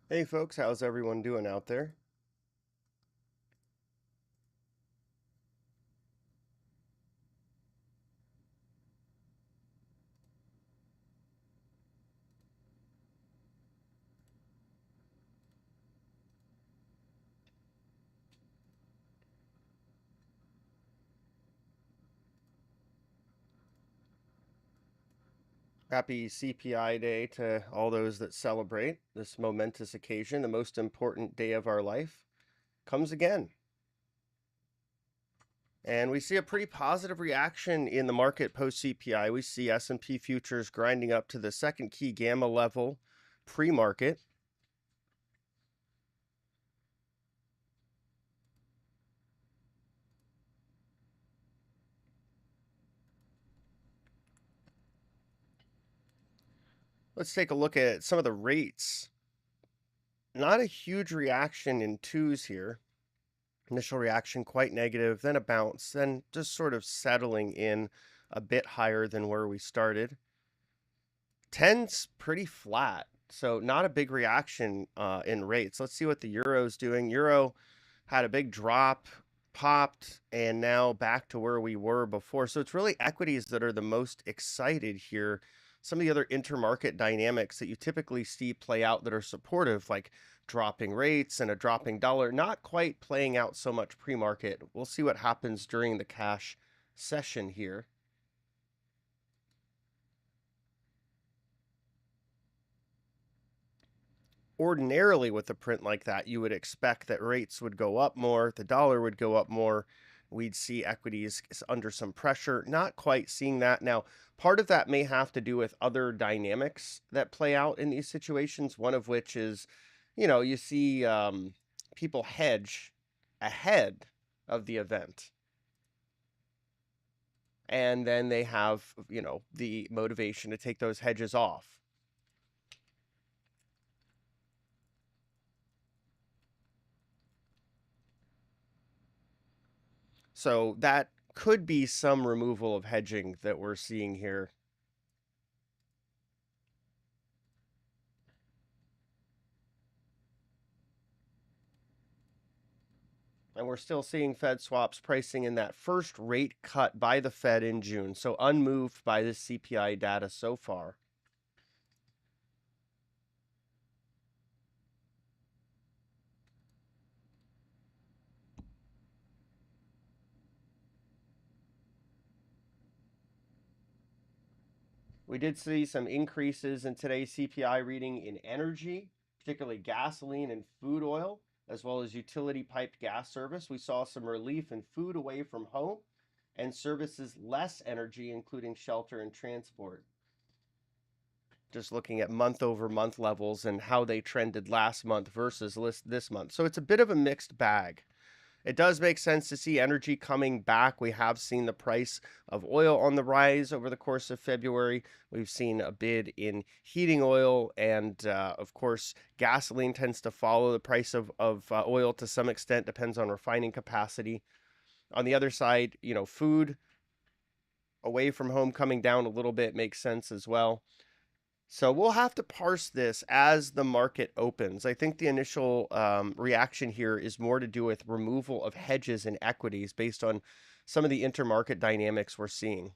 Hey folks, how's everyone doing out there? Happy CPI Day to all those that celebrate this momentous occasion. The most important day of our life comes again. And we see a pretty positive reaction in the market post CPI. We see S&P futures grinding up to the second key gamma level pre-market. Let's take a look at some of the rates. Not a huge reaction in twos here. Initial reaction quite negative, then a bounce, then just sort of settling in a bit higher than where we started. 10's pretty flat, so not a big reaction in rates. Let's see what the euro's doing. Euro had a big drop, popped, and now back to where we were before. So it's really equities that are the most excited here. Some of the other intermarket dynamics that you typically see play out that are supportive, like dropping rates and a dropping dollar, not quite playing out so much pre-market. We'll see what happens during the cash session here. Ordinarily with a print like that, you would expect that rates would go up more, the dollar would go up more, we'd see equities under some pressure. Not quite seeing that. Now, part of that may have to do with other dynamics that play out in these situations, one of which is, you see people hedge ahead of the event. And then they have, the motivation to take those hedges off. So that could be some removal of hedging that we're seeing here. And we're still seeing Fed swaps pricing in that first rate cut by the Fed in June. So unmoved by this CPI data so far. We did see some increases in today's CPI reading in energy, particularly gasoline and food oil, as well as utility piped gas service. We saw some relief in food away from home and services less energy, including shelter and transport. Just looking at month over month levels and how they trended last month versus this month. So it's a bit of a mixed bag. It does make sense to see energy coming back. We have seen the price of oil on the rise over the course of February. We've seen a bid in heating oil, and of course, gasoline tends to follow the price of oil to some extent, depends on refining capacity. On the other side, food away from home coming down a little bit makes sense as well. So we'll have to parse this as the market opens. I think the initial reaction here is more to do with removal of hedges and equities based on some of the intermarket dynamics we're seeing.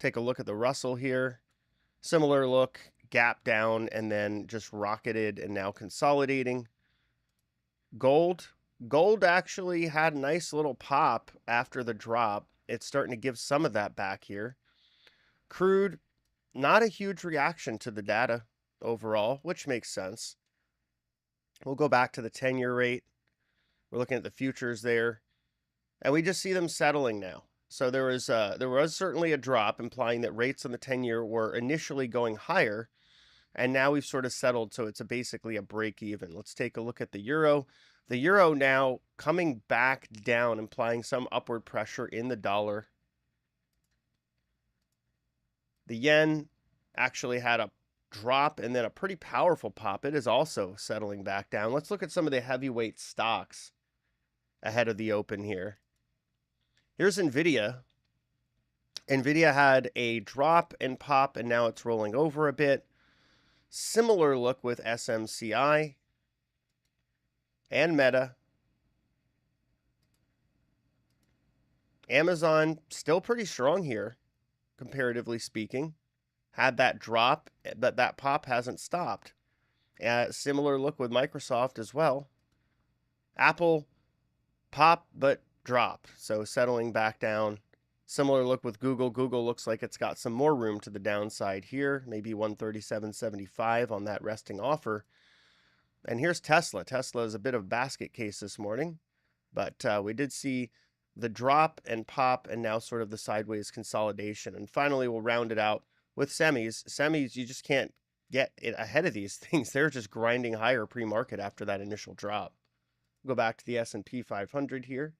Take a look at the Russell here. Similar look, gap down, and then just rocketed and now consolidating. Gold. Gold actually had a nice little pop after the drop. It's starting to give some of that back here. Crude, not a huge reaction to the data overall, which makes sense. We'll go back to the 10-year rate. We're looking at the futures there, and we just see them settling now. So there was certainly a drop, implying that rates on the 10-year were initially going higher, and now we've sort of settled, so it's basically a break even. Let's take a look at the euro. The euro now coming back down, implying some upward pressure in the dollar. The yen actually had a drop and then a pretty powerful pop. It is also settling back down. Let's look at some of the heavyweight stocks ahead of the open here. Here's NVIDIA. NVIDIA had a drop and pop, and now it's rolling over a bit. Similar look with SMCI and Meta. Amazon still pretty strong here, comparatively speaking. Had that drop, but that pop hasn't stopped. Similar look with Microsoft as well. Apple, pop, but drop. So settling back down. Similar look with Google. Google looks like it's got some more room to the downside here, maybe 137.75 on that resting offer. And here's Tesla. Tesla is a bit of a basket case this morning, but we did see the drop and pop and now sort of the sideways consolidation. And finally, we'll round it out with semis. Semis, you just can't get it ahead of these things. They're just grinding higher pre-market after that initial drop. Go back to the S&P 500 here.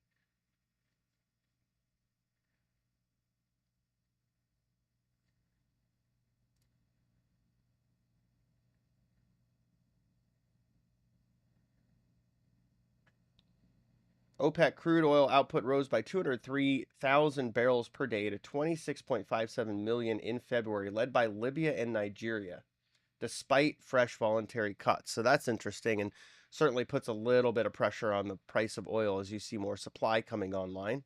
OPEC crude oil output rose by 203,000 barrels per day to 26.57 million in February, led by Libya and Nigeria, despite fresh voluntary cuts. So that's interesting and certainly puts a little bit of pressure on the price of oil as you see more supply coming online.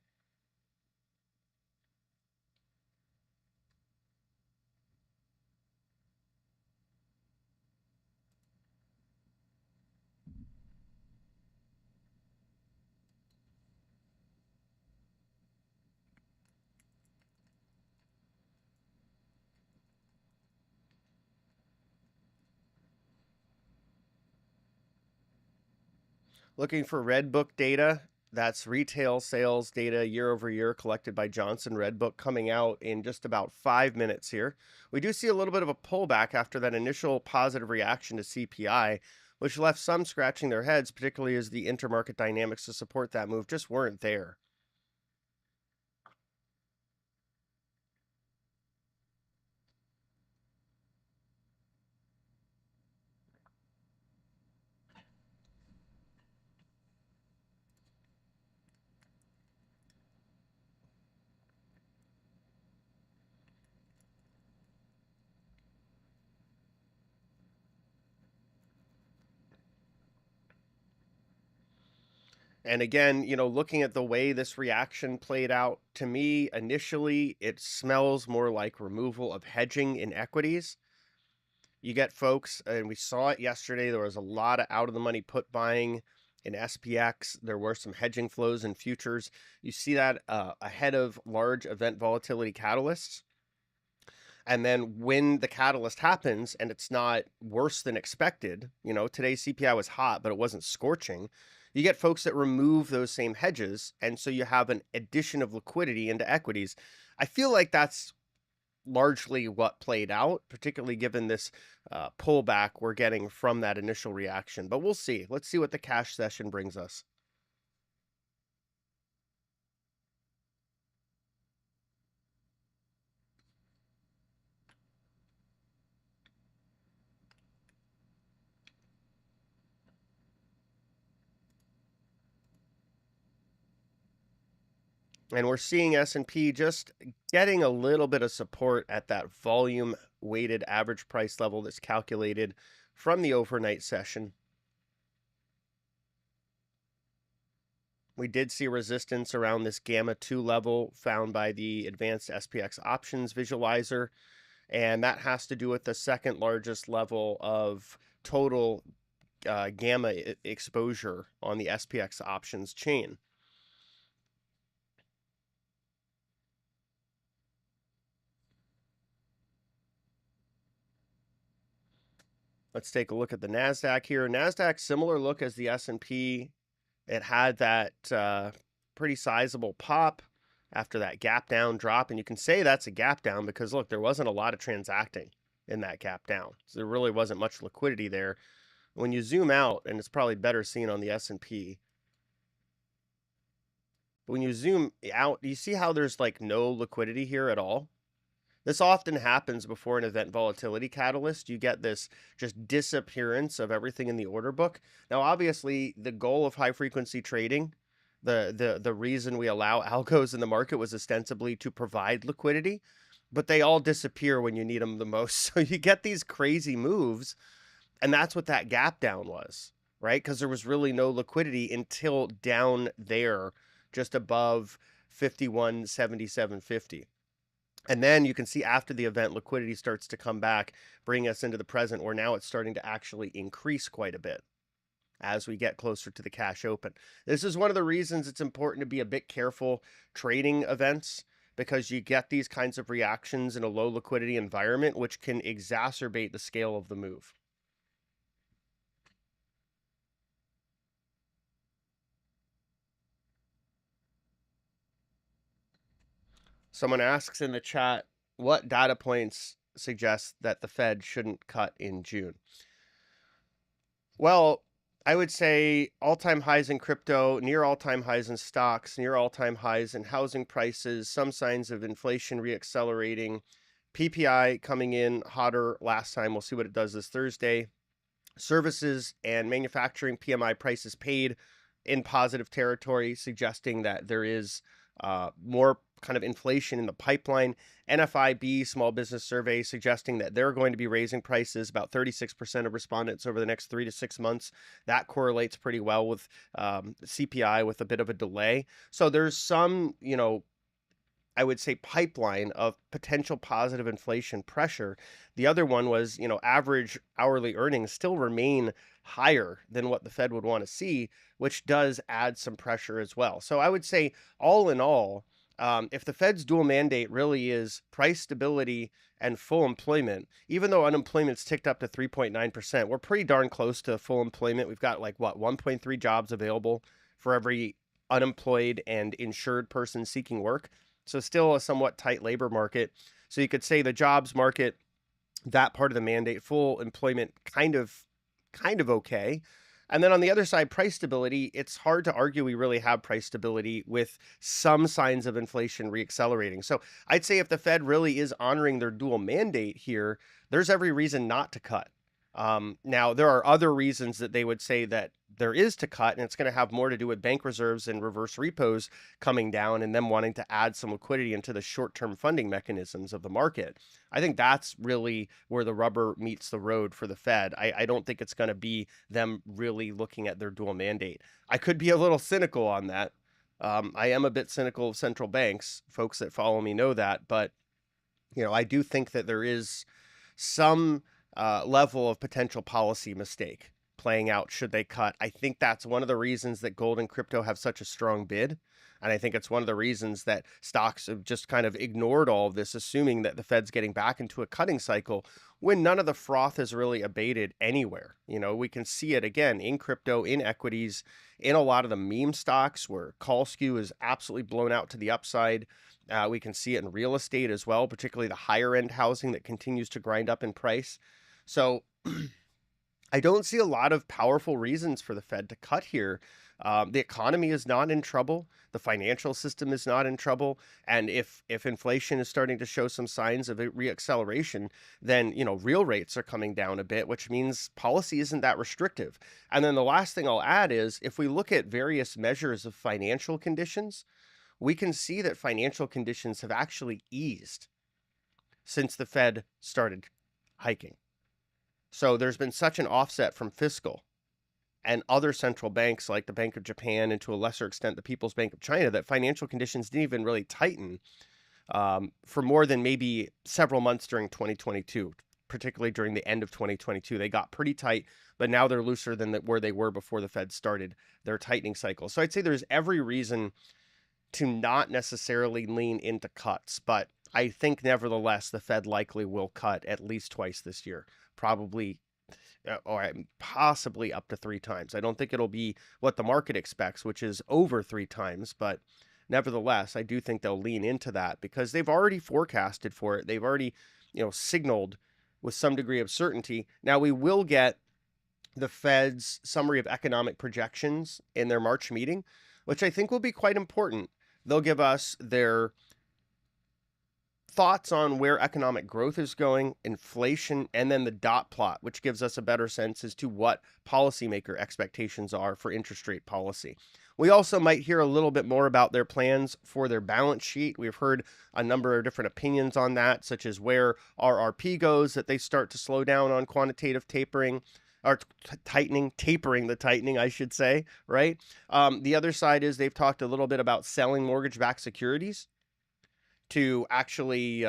Looking for Redbook data. That's retail sales data year over year collected by Johnson Redbook coming out in just about 5 minutes here. We do see a little bit of a pullback after that initial positive reaction to CPI, which left some scratching their heads, particularly as the intermarket dynamics to support that move just weren't there. And again, looking at the way this reaction played out, to me, initially, it smells more like removal of hedging in equities. You get folks, and we saw it yesterday, there was a lot of out of the money put buying in SPX. There were some hedging flows in futures. You see that ahead of large event volatility catalysts. And then when the catalyst happens and it's not worse than expected, today's CPI was hot, but it wasn't scorching. You get folks that remove those same hedges. And so you have an addition of liquidity into equities. I feel like that's largely what played out, particularly given this pullback we're getting from that initial reaction. But we'll see. Let's see what the cash session brings us. And we're seeing S&P just getting a little bit of support at that volume weighted average price level that's calculated from the overnight session. We did see resistance around this gamma 2 level found by the advanced SPX options visualizer. And that has to do with the second largest level of total gamma exposure on the SPX options chain. Let's take a look at the NASDAQ here. NASDAQ, similar look as the S&P. It had that pretty sizable pop after that gap down drop. And you can say that's a gap down because, look, there wasn't a lot of transacting in that gap down. So there really wasn't much liquidity there. When you zoom out, and it's probably better seen on the S&P, when you zoom out, you see how there's like no liquidity here at all? This often happens before an event volatility catalyst. You get this just disappearance of everything in the order book. Now, obviously, the goal of high frequency trading, the reason we allow algos in the market was ostensibly to provide liquidity. but they all disappear when you need them the most. So you get these crazy moves, and that's what that gap down was, right? Because there was really no liquidity until down there, just above 51.7750. And then you can see after the event, liquidity starts to come back, bring us into the present, where now it's starting to actually increase quite a bit as we get closer to the cash open. This is one of the reasons it's important to be a bit careful trading events, because you get these kinds of reactions in a low liquidity environment, which can exacerbate the scale of the move. Someone asks in the chat, what data points suggest that the Fed shouldn't cut in June? Well, I would say all-time highs in crypto, near all-time highs in stocks, near all-time highs in housing prices, some signs of inflation reaccelerating, PPI coming in hotter last time. We'll see what it does this Thursday. Services and manufacturing PMI prices paid in positive territory, suggesting that there is more kind of inflation in the pipeline. NFIB small business survey suggesting that they're going to be raising prices, about 36% of respondents over the next 3 to 6 months. That correlates pretty well with CPI with a bit of a delay. So there's some, I would say pipeline of potential positive inflation pressure. The other one was, average hourly earnings still remain higher than what the Fed would want to see, which does add some pressure as well. So I would say all in all, if the Fed's dual mandate really is price stability and full employment, even though unemployment's ticked up to 3.9%, we're pretty darn close to full employment. We've got 1.3 jobs available for every unemployed and insured person seeking work. So still a somewhat tight labor market. So you could say the jobs market, that part of the mandate, full employment, kind of okay. And then on the other side, price stability, it's hard to argue we really have price stability with some signs of inflation reaccelerating. So I'd say if the Fed really is honoring their dual mandate here, there's every reason not to cut. Now, there are other reasons that they would say that there is to cut, and it's going to have more to do with bank reserves and reverse repos coming down and them wanting to add some liquidity into the short-term funding mechanisms of the market. I think that's really where the rubber meets the road for the Fed. I don't think it's going to be them really looking at their dual mandate. I could be a little cynical on that. I am a bit cynical of central banks. Folks that follow me know that, but I do think that there is some level of potential policy mistake playing out should they cut. I think that's one of the reasons that gold and crypto have such a strong bid. And I think it's one of the reasons that stocks have just kind of ignored all of this, assuming that the Fed's getting back into a cutting cycle when none of the froth has really abated anywhere. We can see it again in crypto, in equities, in a lot of the meme stocks where call skew is absolutely blown out to the upside. We can see it in real estate as well, particularly the higher end housing that continues to grind up in price. So I don't see a lot of powerful reasons for the Fed to cut here. The economy is not in trouble. The financial system is not in trouble. And if inflation is starting to show some signs of reacceleration, then, real rates are coming down a bit, which means policy isn't that restrictive. And then the last thing I'll add is if we look at various measures of financial conditions, we can see that financial conditions have actually eased since the Fed started hiking. So there's been such an offset from fiscal and other central banks like the Bank of Japan and to a lesser extent the People's Bank of China that financial conditions didn't even really tighten for more than maybe several months during 2022, particularly during the end of 2022. They got pretty tight, but now they're looser than where they were before the Fed started their tightening cycle. So I'd say there's every reason to not necessarily lean into cuts, but I think nevertheless the Fed likely will cut at least twice this year, probably or possibly up to 3 times. I don't think it'll be what the market expects, which is over 3 times, but nevertheless, I do think they'll lean into that because they've already forecasted for it. They've already, signaled with some degree of certainty. Now we will get the Fed's summary of economic projections in their March meeting, which I think will be quite important. They'll give us their thoughts on where economic growth is going, inflation, and then the dot plot, which gives us a better sense as to what policymaker expectations are for interest rate policy. We also might hear a little bit more about their plans for their balance sheet. We've heard a number of different opinions on that, such as where RRP goes, that they start to slow down on quantitative tapering, or tapering the tightening, I should say, right? The other side is they've talked a little bit about selling mortgage-backed securities to actually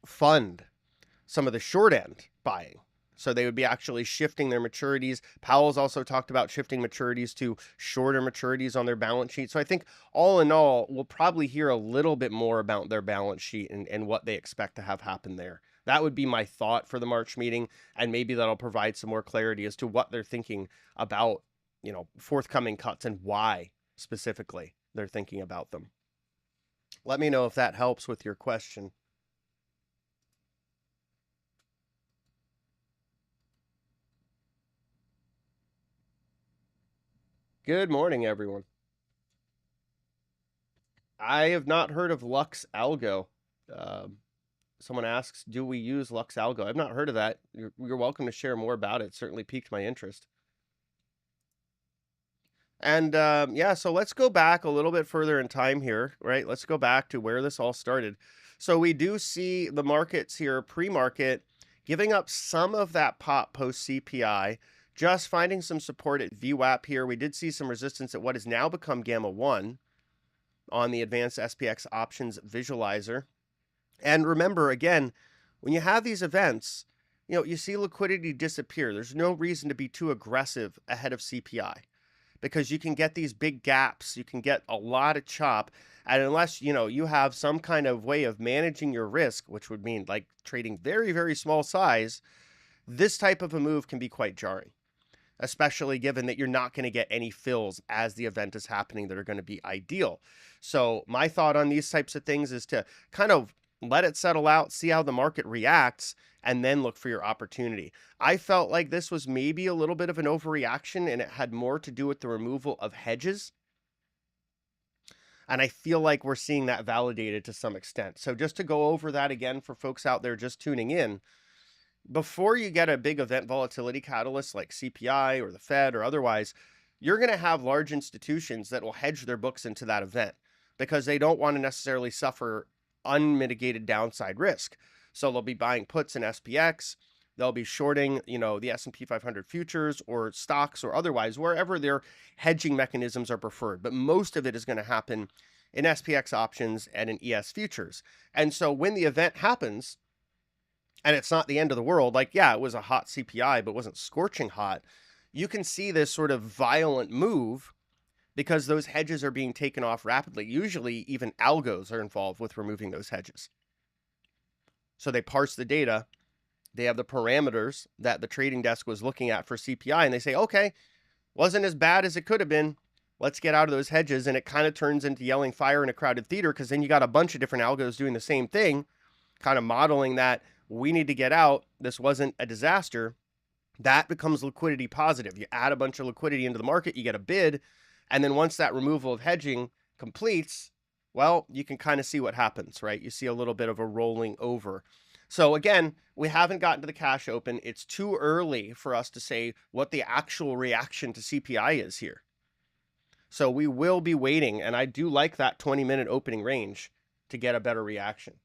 fund some of the short end buying. So they would be actually shifting their maturities. Powell's also talked about shifting maturities to shorter maturities on their balance sheet. So I think all in all, we'll probably hear a little bit more about their balance sheet and what they expect to have happen there. That would be my thought for the March meeting, and maybe that'll provide some more clarity as to what they're thinking about, forthcoming cuts and why specifically they're thinking about them. Let me know if that helps with your question. Good morning, everyone. I have not heard of Lux Algo. Someone asks, do we use Lux Algo? I've not heard of that. You're welcome to share more about it. It certainly piqued my interest. And yeah, so let's go back a little bit further in time here, right? Let's go back to where this all started. So we do see the markets here, pre-market, giving up some of that pop post CPI, just finding some support at VWAP here. We did see some resistance at what has now become Gamma 1 on the advanced SPX options visualizer. And remember, again, when you have these events, you see liquidity disappear. There's no reason to be too aggressive ahead of CPI because you can get these big gaps. You can get a lot of chop. And unless, you have some kind of way of managing your risk, which would mean like trading very, very small size, this type of a move can be quite jarring, especially given that you're not going to get any fills as the event is happening that are going to be ideal. So my thought on these types of things is to kind of let it settle out, see how the market reacts, and then look for your opportunity. I felt like this was maybe a little bit of an overreaction, and it had more to do with the removal of hedges. And I feel like we're seeing that validated to some extent. So just to go over that again for folks out there just tuning in, before you get a big event volatility catalyst like CPI or the Fed or otherwise, you're going to have large institutions that will hedge their books into that event because they don't want to necessarily suffer unmitigated downside risk. So they'll be buying puts in SPX. They'll be shorting, the S&P 500 futures or stocks or otherwise, wherever their hedging mechanisms are preferred. But most of it is going to happen in SPX options and in ES futures. And so when the event happens, and it's not the end of the world, like, yeah, it was a hot CPI, but it wasn't scorching hot, you can see this sort of violent move because those hedges are being taken off rapidly. Usually even algos are involved with removing those hedges. So they parse the data. They have the parameters that the trading desk was looking at for CPI, and they say, okay, wasn't as bad as it could have been. Let's get out of those hedges. And it kind of turns into yelling fire in a crowded theater because then you got a bunch of different algos doing the same thing, kind of modeling that we need to get out. This wasn't a disaster. That becomes liquidity positive. You add a bunch of liquidity into the market, you get a bid. And then once that removal of hedging completes, well, you can kind of see what happens, right? You see a little bit of a rolling over. So again, we haven't gotten to the cash open. It's too early for us to say what the actual reaction to CPI is here. So we will be waiting. And I do like that 20-minute opening range to get a better reaction.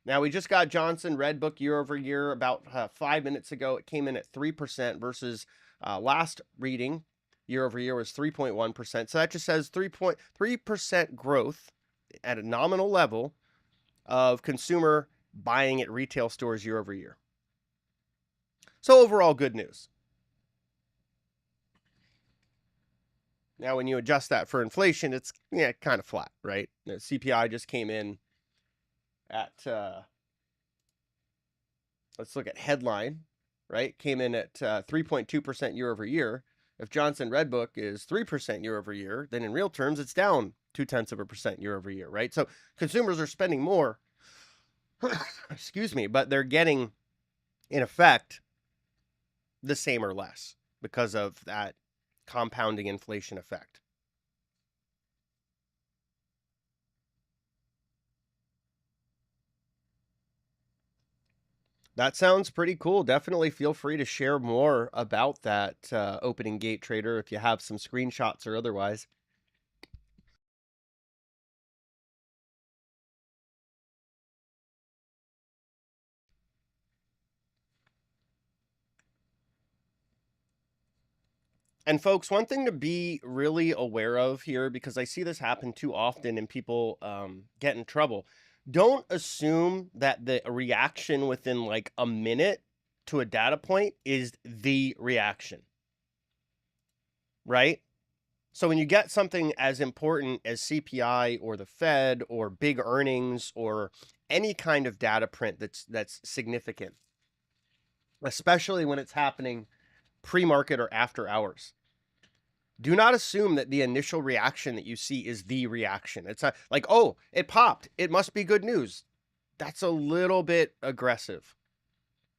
Now, we just got Johnson Redbook year over year about 5 minutes ago. It came in at 3% versus last reading year over year was 3.1%. So that just says 3.3% growth at a nominal level of consumer buying at retail stores year over year. So overall, good news. Now, when you adjust that for inflation, it's kind of flat, right? The CPI just came in at, let's look at headline, right? Came in at 3.2% year over year. If Johnson Redbook is 3% year over year, then in real terms, it's down 0.2% year over year, right? So consumers are spending more, excuse me, but they're getting, in effect, the same or less because of that compounding inflation effect. That sounds pretty cool. Definitely feel free to share more about that opening gate trader if you have some screenshots or otherwise. And folks, one thing to be really aware of here, because I see this happen too often and people get in trouble. Don't assume that the reaction within like a minute to a data point is the reaction, right? So when you get something as important as CPI or the Fed or big earnings or any kind of data print that's significant, especially when it's happening pre-market or after hours, do not assume that the initial reaction that you see is the reaction. It's not like, oh, it popped, it must be good news. That's a little bit aggressive.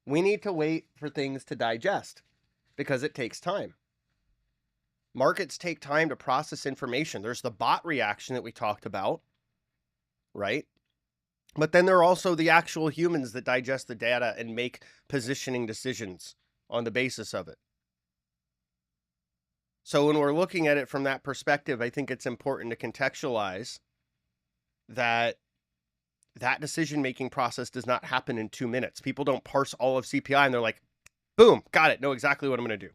We need to wait for things to digest because it takes time. Markets take time to process information. There's the bot reaction that we talked about, right? But then there are also the actual humans that digest the data and make positioning decisions on the basis of it. So when we're looking at it from that perspective, I think it's important to contextualize that that decision-making process does not happen in 2 minutes. People don't parse all of CPI and they're like, boom, got it, know exactly what I'm going to do.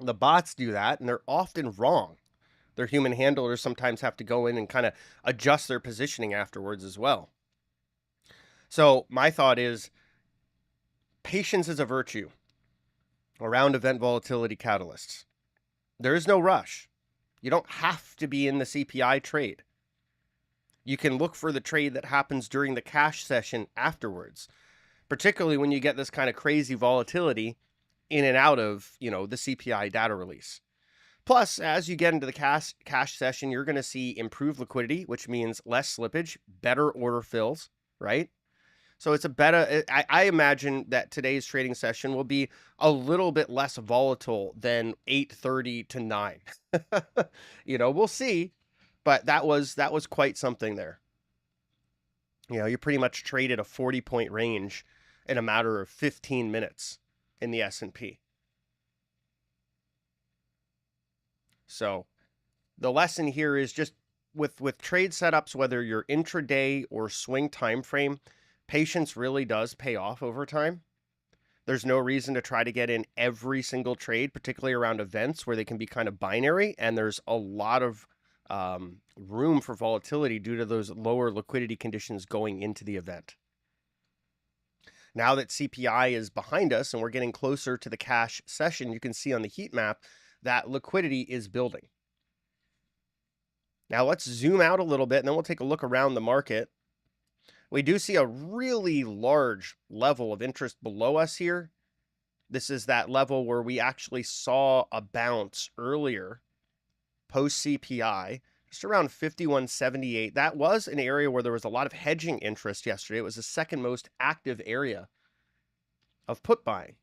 The bots do that, and they're often wrong. Their human handlers sometimes have to go in and kind of adjust their positioning afterwards as well. So my thought is patience is a virtue around event volatility catalysts. There is no rush. You don't have to be in the CPI trade. You can look for the trade that happens during the cash session afterwards, particularly when you get this kind of crazy volatility in and out of, the CPI data release. Plus, as you get into the cash session, you're going to see improved liquidity, which means less slippage, better order fills, right? So it's a better, I imagine that today's trading session will be a little bit less volatile than 8:30 to 9. We'll see, but that was quite something there. You pretty much traded a 40-point range in a matter of 15 minutes in the S&P. So the lesson here is just with trade setups, whether you're intraday or swing time frame, patience really does pay off over time. There's no reason to try to get in every single trade, particularly around events where they can be kind of binary, and there's a lot of room for volatility due to those lower liquidity conditions going into the event. Now that CPI is behind us and we're getting closer to the cash session, you can see on the heat map that liquidity is building. Now let's zoom out a little bit and then we'll take a look around the market. We do see a really large level of interest below us here. This is that level where we actually saw a bounce earlier post CPI, just around 51.78. That was an area where there was a lot of hedging interest yesterday. It was the second most active area of put buying.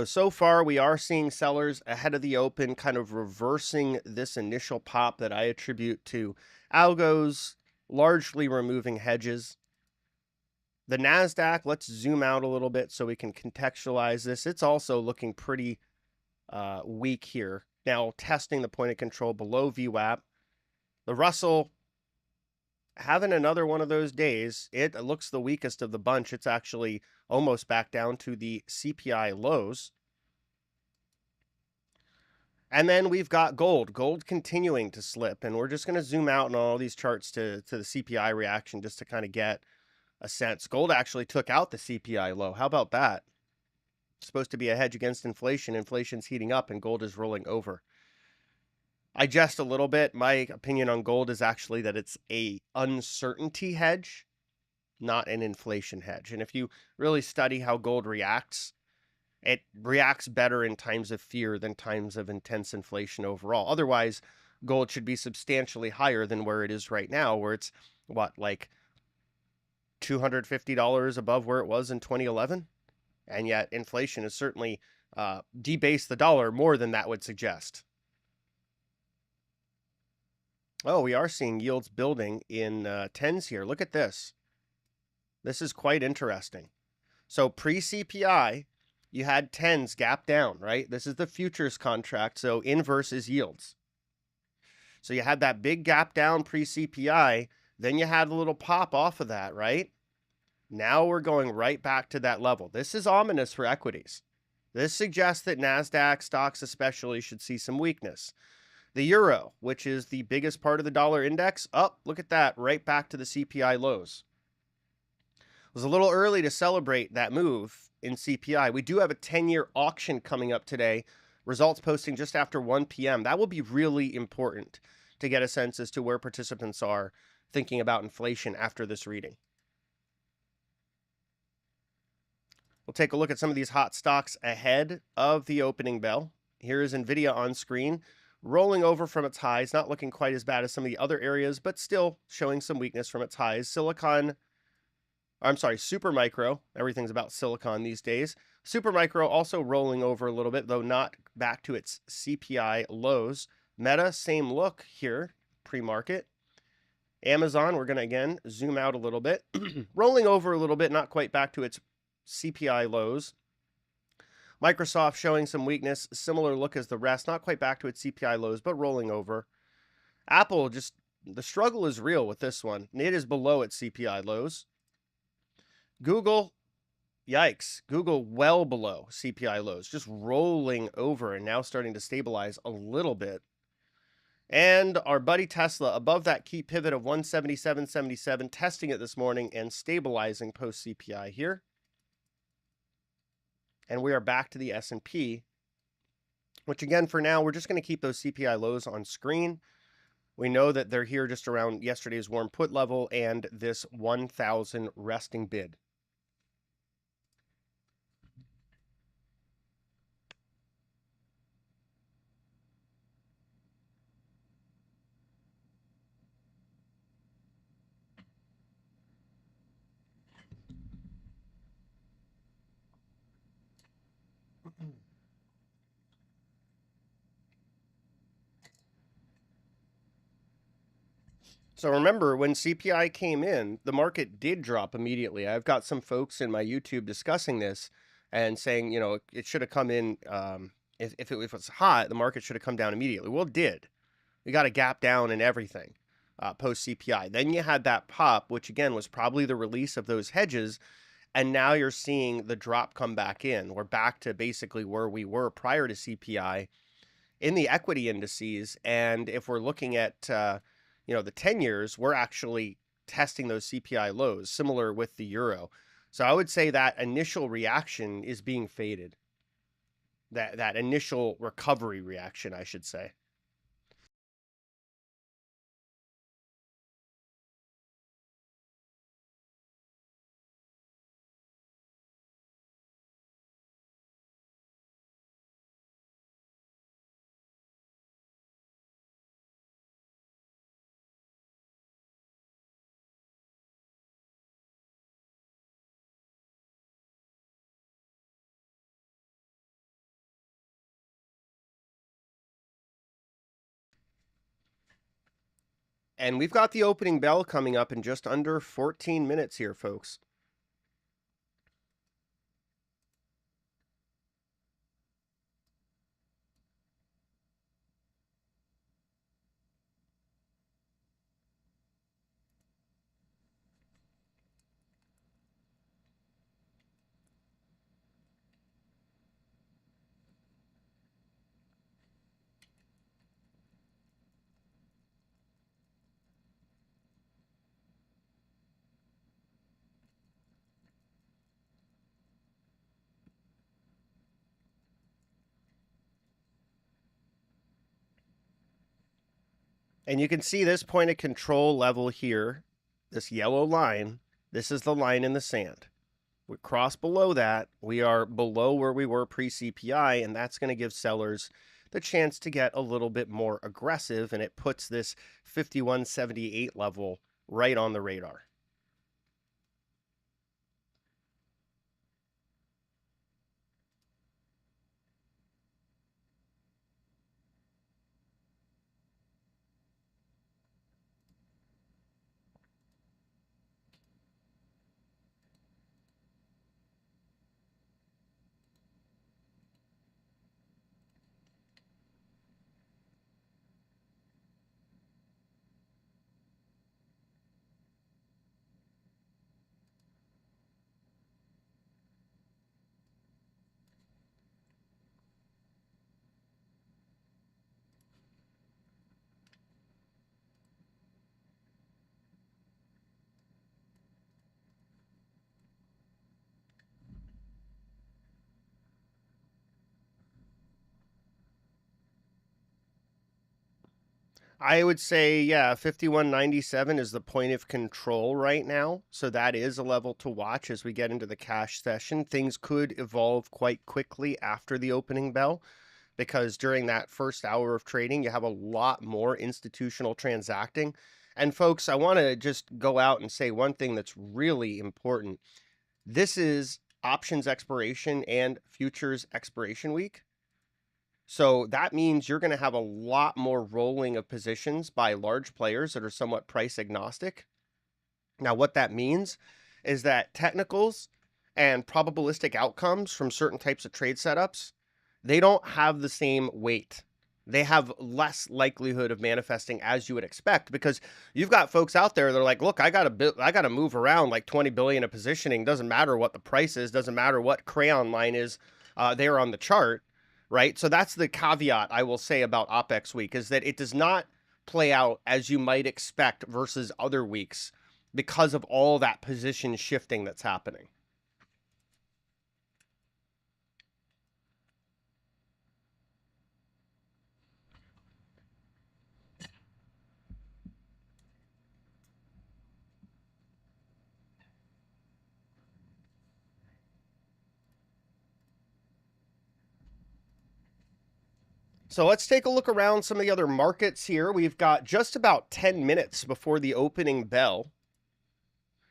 So far we are seeing sellers ahead of the open kind of reversing this initial pop that I attribute to algos, largely removing hedges. The NASDAQ, let's zoom out a little bit so we can contextualize this. It's also looking pretty weak here. Now testing the point of control below VWAP. The Russell having another one of those days. It looks the weakest of the bunch. It's actually almost back down to the CPI lows. And then we've got gold. Gold continuing to slip. And we're just going to zoom out on all these charts to the CPI reaction just to kind of get a sense. Gold actually took out the CPI low. How about that? It's supposed to be a hedge against inflation. Inflation's heating up and gold is rolling over. I jest a little bit. My opinion on gold is actually that it's a uncertainty hedge, not an inflation hedge. And if you really study how gold reacts, it reacts better in times of fear than times of intense inflation overall. Otherwise, gold should be substantially higher than where it is right now, where it's like $250 above where it was in 2011. And yet inflation is certainly debase the dollar more than that would suggest. Oh, we are seeing yields building in 10s here. Look at this. This is quite interesting. So pre-CPI, you had 10s gap down, right? This is the futures contract, so inverse is yields. So you had that big gap down pre-CPI, then you had a little pop off of that, right? Now we're going right back to that level. This is ominous for equities. This suggests that NASDAQ stocks especially should see some weakness. The euro, which is the biggest part of the dollar index, look at that, right back to the CPI lows. It was a little early to celebrate that move in CPI. We do have a 10-year auction coming up today, results posting just after 1 p.m. That will be really important to get a sense as to where participants are thinking about inflation after this reading. We'll take a look at some of these hot stocks ahead of the opening bell. Here is NVIDIA on screen, rolling over from its highs, not looking quite as bad as some of the other areas, but still showing some weakness from its highs. Supermicro, everything's about silicon these days. Supermicro also rolling over a little bit, though not back to its CPI lows. Meta, same look here, pre-market. Amazon, we're going to again zoom out a little bit. Rolling over a little bit, not quite back to its CPI lows. Microsoft showing some weakness, similar look as the rest, not quite back to its CPI lows, but rolling over. Apple, just the struggle is real with this one. It is below its CPI lows. Google, yikes. Google well below CPI lows, just rolling over and now starting to stabilize a little bit. And our buddy Tesla above that key pivot of 177.77, testing it this morning and stabilizing post CPI here. And we are back to the S&P, which again, for now, we're just going to keep those CPI lows on screen. We know that they're here just around yesterday's warm put level and this 1,000 resting bid. So remember, when CPI came in, the market did drop immediately. I've got some folks in my YouTube discussing this and saying, you know, it should have come in, if it was hot, the market should have come down immediately. Well, it did. We got a gap down and everything post CPI. Then you had that pop, which again was probably the release of those hedges. And now you're seeing the drop come back in. We're back to basically where we were prior to CPI in the equity indices. And if we're looking at, the 10 years, we're actually testing those CPI lows, similar with the euro. So I would say that initial reaction is being faded. That initial recovery reaction, I should say. And we've got the opening bell coming up in just under 14 minutes here, folks. And you can see this point of control level here, this yellow line. This is the line in the sand. We cross below that. We are below where we were pre-CPI, and that's going to give sellers the chance to get a little bit more aggressive, and it puts this 51.78 level right on the radar. I would say, yeah, 51.97 is the point of control right now. So that is a level to watch as we get into the cash session. Things could evolve quite quickly after the opening bell because during that first hour of trading, you have a lot more institutional transacting. And folks, I want to just go out and say one thing that's really important. This is options expiration and futures expiration week. So that means you're going to have a lot more rolling of positions by large players that are somewhat price agnostic. Now, what that means is that technicals and probabilistic outcomes from certain types of trade setups, they don't have the same weight. They have less likelihood of manifesting as you would expect because you've got folks out there that are like, look, I got to move around like 20 billion of positioning. Doesn't matter what the price is. Doesn't matter what crayon line is there on the chart. Right. So that's the caveat I will say about OPEX week is that it does not play out as you might expect versus other weeks because of all that position shifting that's happening. So let's take a look around some of the other markets here. We've got just about 10 minutes before the opening bell.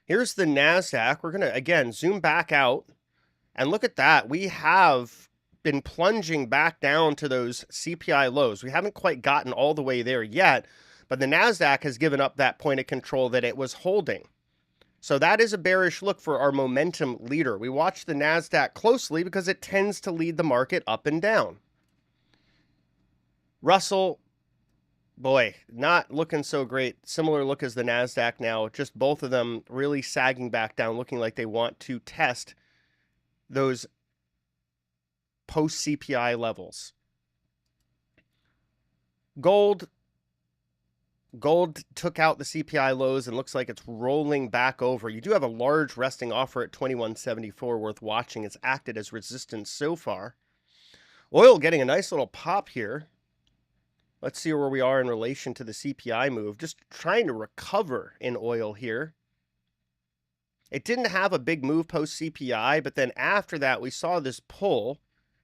Here's the NASDAQ. We're going to, again, zoom back out and look at that. We have been plunging back down to those CPI lows. We haven't quite gotten all the way there yet, but the NASDAQ has given up that point of control that it was holding. So that is a bearish look for our momentum leader. We watch the NASDAQ closely because it tends to lead the market up and down. Russell, boy, not looking so great. Similar look as the NASDAQ now. Just both of them really sagging back down, looking like they want to test those post-CPI levels. Gold took out the CPI lows and looks like it's rolling back over. You do have a large resting offer at 21.74 worth watching. It's acted as resistance so far. Oil getting a nice little pop here. Let's see where we are in relation to the CPI move. Just trying to recover in oil here. It didn't have a big move post CPI, but then after that, we saw this pull,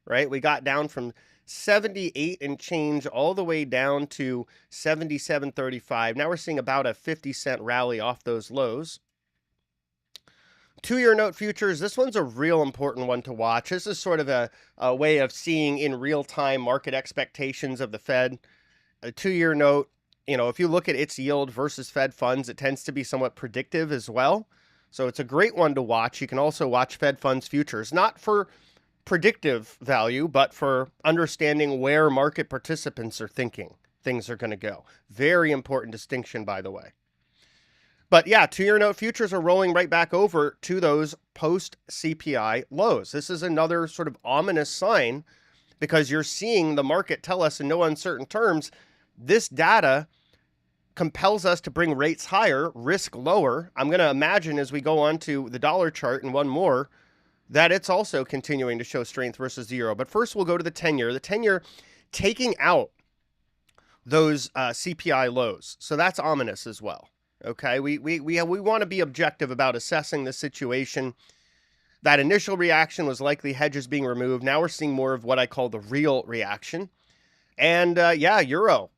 right? We got down from 78 and change all the way down to 77.35. Now we're seeing about a 50-cent rally off those lows. 2-year note futures, this one's a real important one to watch. This is sort of a way of seeing in real time market expectations of the Fed. A 2-year note, you know, if you look at its yield versus Fed funds, it tends to be somewhat predictive as well. So it's a great one to watch. You can also watch Fed funds futures, not for predictive value, but for understanding where market participants are thinking things are going to go. Very important distinction, by the way. But yeah, 2-year note futures are rolling right back over to those post-CPI lows. This is another sort of ominous sign because you're seeing the market tell us in no uncertain terms, this data compels us to bring rates higher, risk lower. I'm going to imagine as we go on to the dollar chart and one more, that it's also continuing to show strength versus the euro. But first we'll go to the 10-year. The 10-year taking out those CPI lows. So that's ominous as well. Okay, we want to be objective about assessing the situation. That initial reaction was likely hedges being removed. Now we're seeing more of what I call the real reaction. And yeah, euro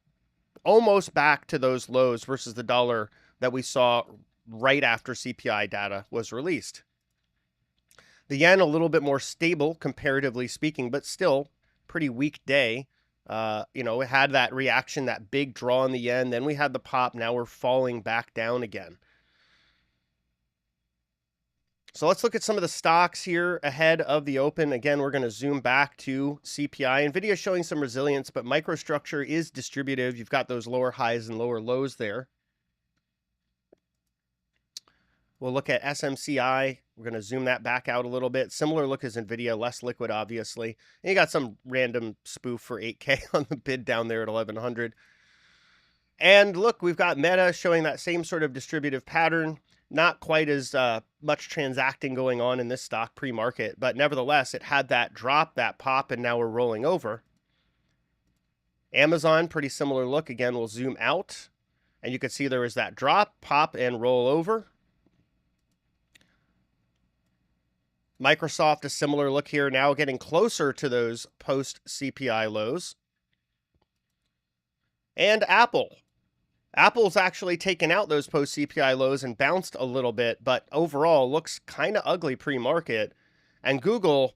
almost back to those lows versus the dollar that we saw right after CPI data was released. The yen a little bit more stable comparatively speaking, but still pretty weak day. You know, it had that reaction, that big draw in the yen. Then we had the pop. Now we're falling back down again. So let's look at some of the stocks here ahead of the open. Again, we're going to zoom back to CPI. NVIDIA showing some resilience, but microstructure is distributive. You've got those lower highs and lower lows there. We'll look at SMCI. We're going to zoom that back out a little bit. Similar look as NVIDIA, less liquid, obviously. And you got some random spoof for 8K on the bid down there at 1100. And look, we've got Meta showing that same sort of distributive pattern. Not quite as much transacting going on in this stock pre-market, but nevertheless, it had that drop, that pop, and now we're rolling over. Amazon, pretty similar look. Again, we'll zoom out, and you can see there is that drop, pop, and roll over. Microsoft, a similar look here, now getting closer to those post-CPI lows. And Apple. Apple's actually taken out those post-CPI lows and bounced a little bit, but overall looks kind of ugly pre-market. And Google,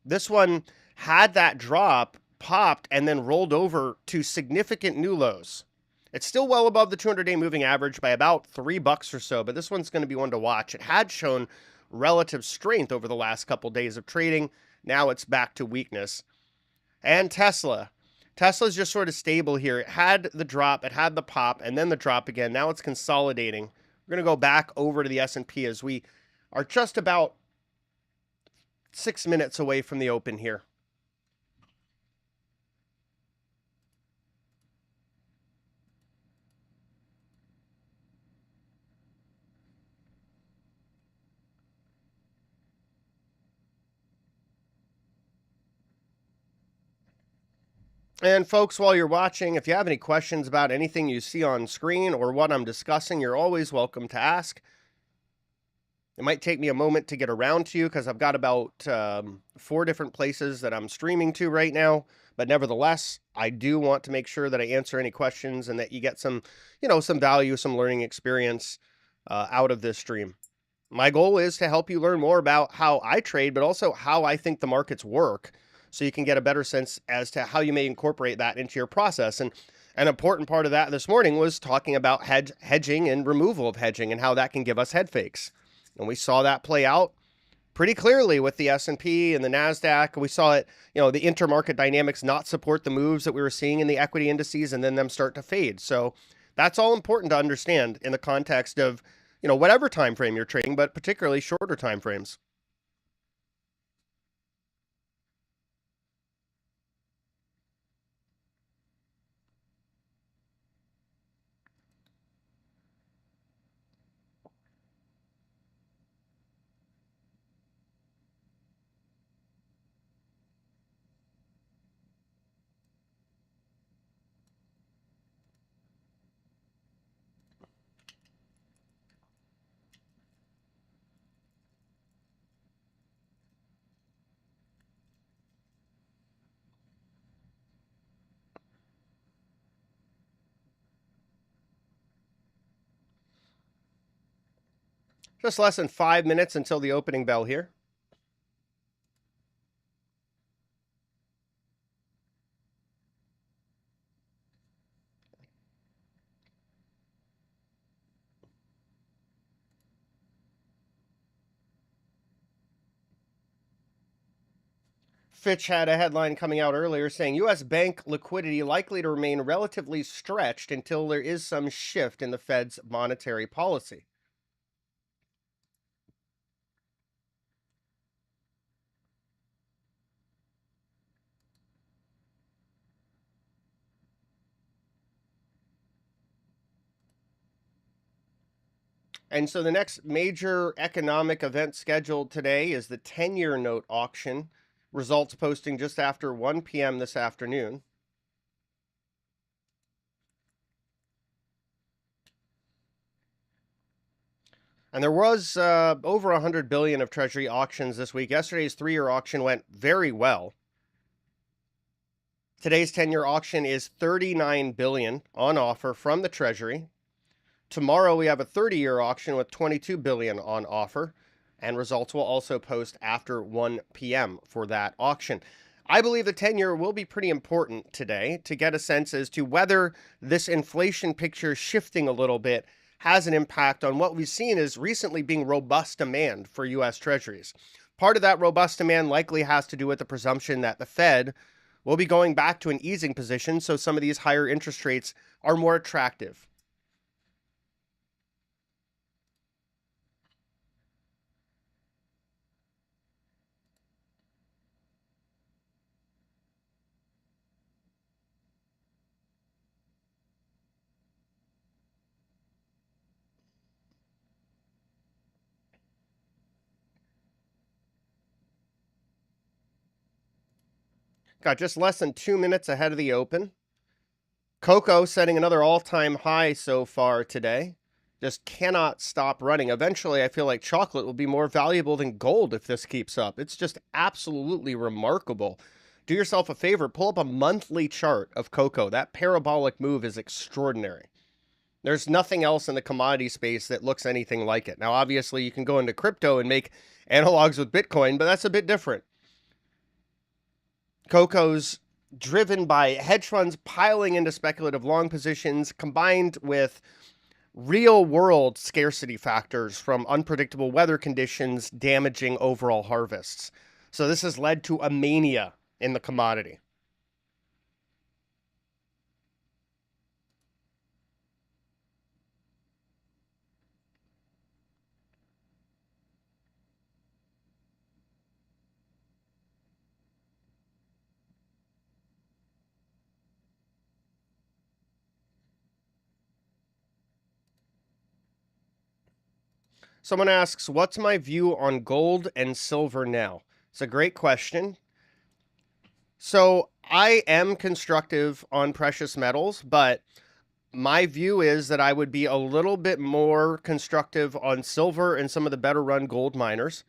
this one had that drop, popped, and then rolled over to significant new lows. It's still well above the 200-day moving average by about $3 or so, but this one's going to be one to watch. It had shown relative strength over the last couple days of trading. Now it's back to weakness. And Tesla. Tesla's just sort of stable here. It had the drop, it had the pop, and then the drop again. Now it's consolidating. We're going to go back over to the S&P as we are just about 6 minutes away from the open here. And folks, while you're watching, if you have any questions about anything you see on screen or what I'm discussing, you're always welcome to ask. It might take me a moment to get around to you because I've got about 4 different places that I'm streaming to right now. But nevertheless, I do want to make sure that I answer any questions and that you get some, some value, some learning experience out of this stream. My goal is to help you learn more about how I trade, but also how I think the markets work, so you can get a better sense as to how you may incorporate that into your process. And an important part of that this morning was talking about hedging and removal of hedging and how that can give us head fakes. And we saw that play out pretty clearly with the S&P and the NASDAQ. We saw it, the intermarket dynamics not support the moves that we were seeing in the equity indices and then them start to fade. So that's all important to understand in the context of, whatever time frame you're trading, but particularly shorter time frames. Just less than 5 minutes until the opening bell here. Fitch had a headline coming out earlier saying U.S. bank liquidity likely to remain relatively stretched until there is some shift in the Fed's monetary policy. And so the next major economic event scheduled today is the 10-year note auction, results posting just after 1 p.m. this afternoon. And there was over 100 billion of Treasury auctions this week. Yesterday's 3-year auction went very well. Today's 10-year auction is 39 billion on offer from the Treasury. Tomorrow we have a 30-year auction with 22 billion on offer, and results will also post after 1 p.m. for that auction. I believe the 10-year will be pretty important today to get a sense as to whether this inflation picture shifting a little bit has an impact on what we've seen as recently being robust demand for U.S. Treasuries. Part of that robust demand likely has to do with the presumption that the Fed will be going back to an easing position, so some of these higher interest rates are more attractive. Got just less than 2 minutes ahead of the open. Cocoa setting another all-time high so far today. Just cannot stop running. Eventually, I feel like chocolate will be more valuable than gold if this keeps up. It's just absolutely remarkable. Do yourself a favor, pull up a monthly chart of cocoa. That parabolic move is extraordinary. There's nothing else in the commodity space that looks anything like it. Now, obviously, you can go into crypto and make analogs with Bitcoin, but that's a bit different. Cocoa's driven by hedge funds piling into speculative long positions combined with real world scarcity factors from unpredictable weather conditions damaging overall harvests. So this has led to a mania in the commodity. Someone asks, what's my view on gold and silver now? It's a great question. So I am constructive on precious metals, but my view is that I would be a little bit more constructive on silver and some of the better run gold miners.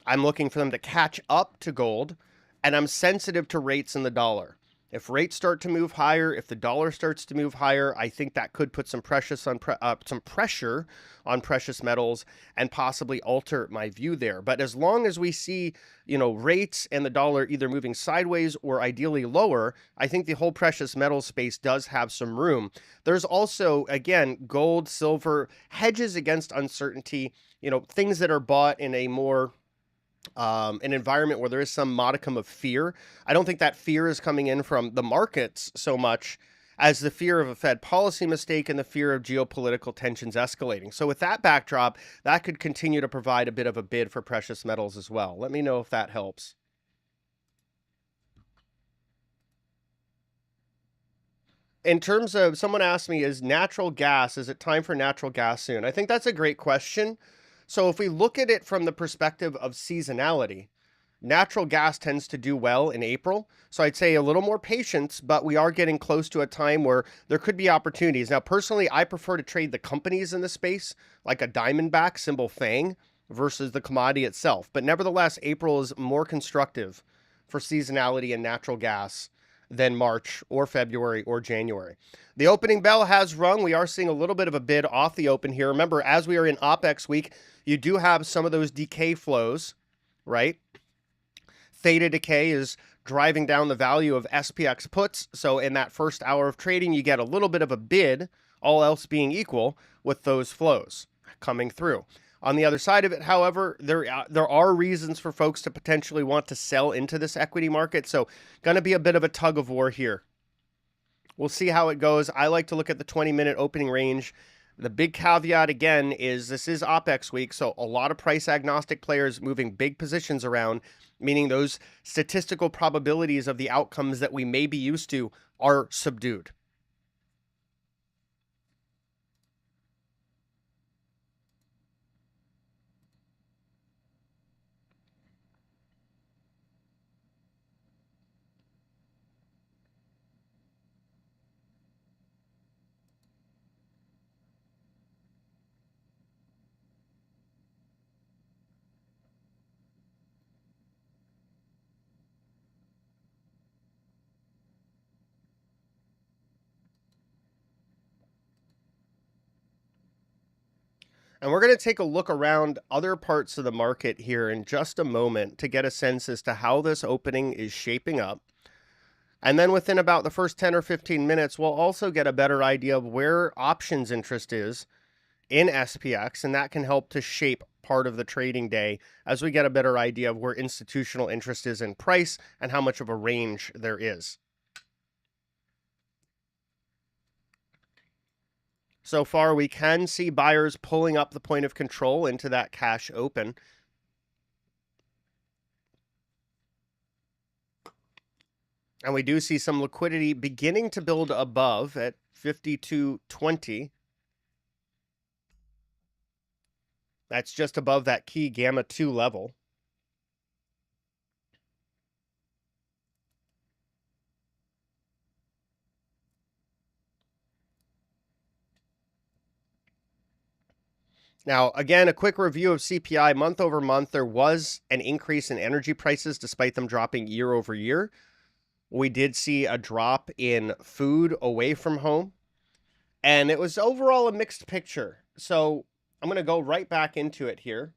I'm looking for them to catch up to gold, and I'm sensitive to rates in the dollar. If rates start to move higher, if the dollar starts to move higher, I think that could put some some pressure on precious metals and possibly alter my view there. But as long as we see, rates and the dollar either moving sideways or ideally lower, I think the whole precious metal space does have some room. There's also, again, gold, silver, hedges against uncertainty, things that are bought in a more an environment where there is some modicum of fear. I don't think that fear is coming in from the markets so much as the fear of a Fed policy mistake and the fear of geopolitical tensions escalating. So with that backdrop, that could continue to provide a bit of a bid for precious metals as well. Let me know if that helps. In terms of, someone asked me, is it time for natural gas soon? I think that's a great question. So if we look at it from the perspective of seasonality, natural gas tends to do well in April. So I'd say a little more patience, but we are getting close to a time where there could be opportunities. Now, personally, I prefer to trade the companies in the space, like a Diamondback, symbol FANG, versus the commodity itself. But nevertheless, April is more constructive for seasonality in natural gas than March or February or January. The opening bell has rung. We are seeing a little bit of a bid off the open here. Remember, as we are in OPEX week, you do have some of those decay flows, right? Theta decay is driving down the value of SPX puts. So in that first hour of trading, you get a little bit of a bid, all else being equal, with those flows coming through. On the other side of it, however, there are reasons for folks to potentially want to sell into this equity market. So going to be a bit of a tug of war here. We'll see how it goes. I like to look at the 20-minute opening range. The big caveat, again, is this is OPEX week, so a lot of price agnostic players moving big positions around, meaning those statistical probabilities of the outcomes that we may be used to are subdued. And we're going to take a look around other parts of the market here in just a moment to get a sense as to how this opening is shaping up. And then within about the first 10 or 15 minutes, we'll also get a better idea of where options interest is in SPX, and that can help to shape part of the trading day as we get a better idea of where institutional interest is in price and how much of a range there is. So far, we can see buyers pulling up the point of control into that cash open. And we do see some liquidity beginning to build above at 52.20. That's just above that key gamma 2 level. Now, again, a quick review of CPI month over month. There was an increase in energy prices despite them dropping year over year. We did see a drop in food away from home, and it was overall a mixed picture. So I'm going to go right back into it here.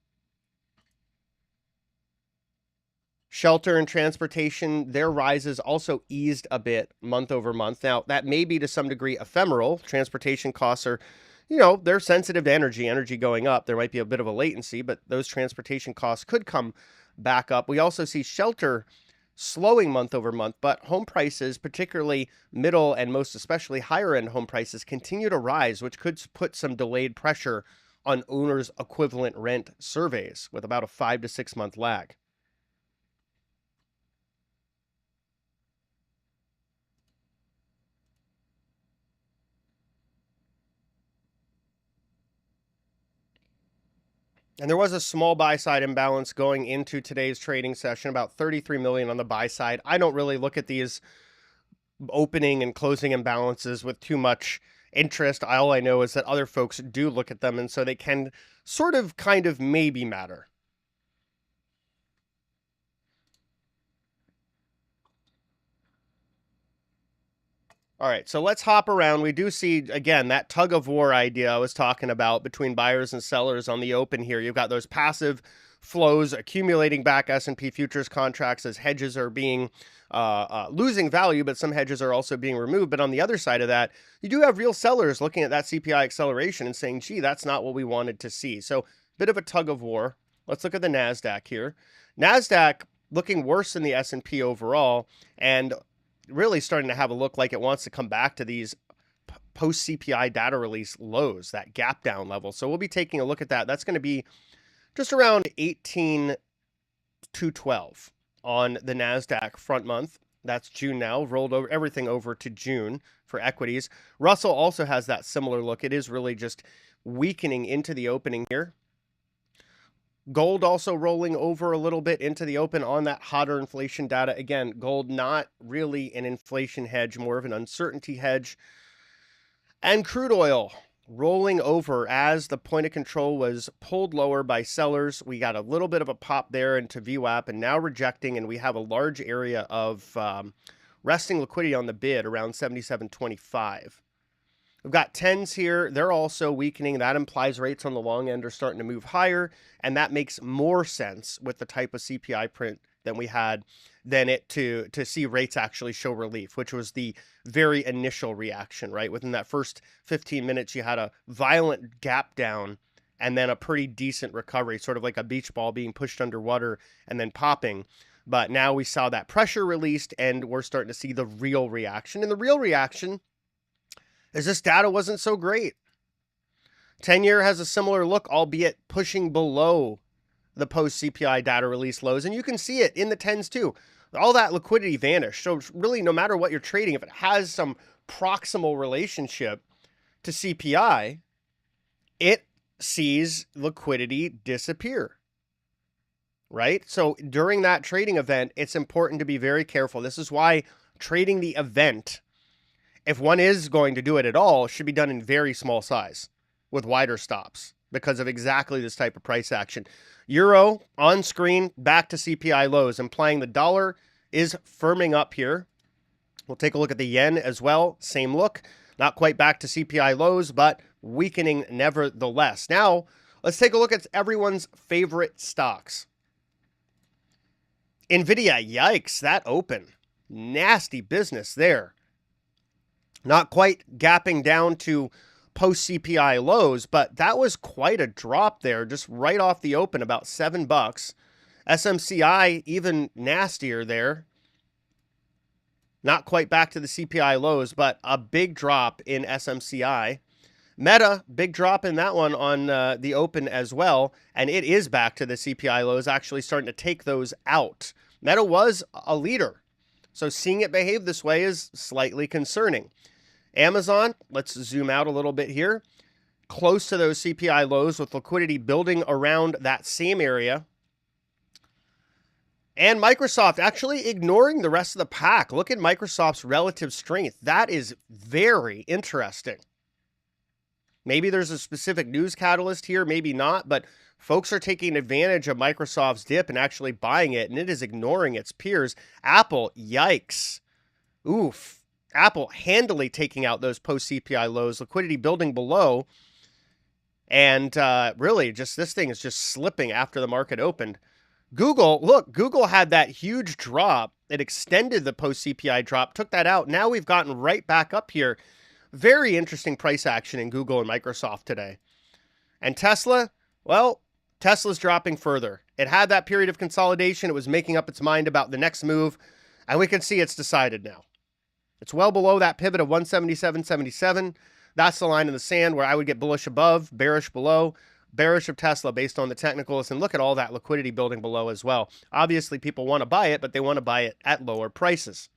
Shelter and transportation, their rises also eased a bit month over month. Now, that may be to some degree ephemeral. Transportation costs are, they're sensitive to energy going up. There might be a bit of a latency, but those transportation costs could come back up. We also see shelter slowing month over month, but home prices, particularly middle and most especially higher end home prices, continue to rise, which could put some delayed pressure on owners' equivalent rent surveys with about a 5 to 6 month lag. And there was a small buy-side imbalance going into today's trading session, about 33 million on the buy side. I don't really look at these opening and closing imbalances with too much interest. All I know is that other folks do look at them, and so they can sort of kind of maybe matter. All right, so let's hop around. We do see, again, that tug of war idea I was talking about between buyers and sellers on the open here. You've got those passive flows accumulating back S&P futures contracts as hedges are being losing value, but some hedges are also being removed. But on the other side of that, you do have real sellers looking at that CPI acceleration and saying, gee, that's not what we wanted to see. So bit of a tug of war. Let's look at the NASDAQ here. NASDAQ looking worse than the S&P overall, and really starting to have a look like it wants to come back to these post CPI data release lows, that gap down level. So we'll be taking a look at that. That's going to be just around 18,212 on the NASDAQ front month. That's June now, rolled over everything over to June for equities. Russell also has that similar look. It is really just weakening into the opening here. Gold also rolling over a little bit into the open on that hotter inflation data. Again, gold not really an inflation hedge, more of an uncertainty hedge. And crude oil rolling over as the point of control was pulled lower by sellers. We got a little bit of a pop there into VWAP and now rejecting, and we have a large area of resting liquidity on the bid around 77.25. We've got 10s here. They're also weakening. That implies rates on the long end are starting to move higher, and that makes more sense with the type of CPI print than we had than it to see rates actually show relief, which was the very initial reaction, right? Within that first 15 minutes, you had a violent gap down and then a pretty decent recovery, sort of like a beach ball being pushed underwater and then popping. But now we saw that pressure released, and we're starting to see the real reaction. And the real reaction is this data wasn't so great. 10-year has a similar look, albeit pushing below the post-CPI data release lows. And you can see it in the 10s too. All that liquidity vanished. So really, no matter what you're trading, if it has some proximal relationship to CPI, it sees liquidity disappear, right? So during that trading event, it's important to be very careful. This is why trading the event, if one is going to do it at all, should be done in very small size with wider stops because of exactly this type of price action. Euro on screen back to CPI lows, implying the dollar is firming up here. We'll take a look at the yen as well. Same look. Not quite back to CPI lows, but weakening nevertheless. Now, let's take a look at everyone's favorite stocks. NVIDIA, yikes, that open. Nasty business there. Not quite gapping down to post-CPI lows, but that was quite a drop there, just right off the open, about $7. SMCI, even nastier there. Not quite back to the CPI lows, but a big drop in SMCI. Meta, big drop in that one on the open as well, and it is back to the CPI lows, actually starting to take those out. Meta was a leader, so seeing it behave this way is slightly concerning. Amazon, let's zoom out a little bit here. Close to those CPI lows with liquidity building around that same area. And Microsoft actually ignoring the rest of the pack. Look at Microsoft's relative strength. That is very interesting. Maybe there's a specific news catalyst here, maybe not, but folks are taking advantage of Microsoft's dip and actually buying it, and it is ignoring its peers. Apple, yikes. Oof. Apple handily taking out those post-CPI lows, liquidity building below, and really just this thing is just slipping after the market opened. Google, look, Google had that huge drop. It extended the post-CPI drop, took that out. Now we've gotten right back up here. Very interesting price action in Google and Microsoft today. And Tesla, well, Tesla's dropping further. It had that period of consolidation. It was making up its mind about the next move, and we can see it's decided now. It's well below that pivot of 177.77. That's the line in the sand where I would get bullish above, bearish below. Bearish of Tesla based on the technicals, and look at all that liquidity building below as well. Obviously, people want to buy it, but they want to buy it at lower prices.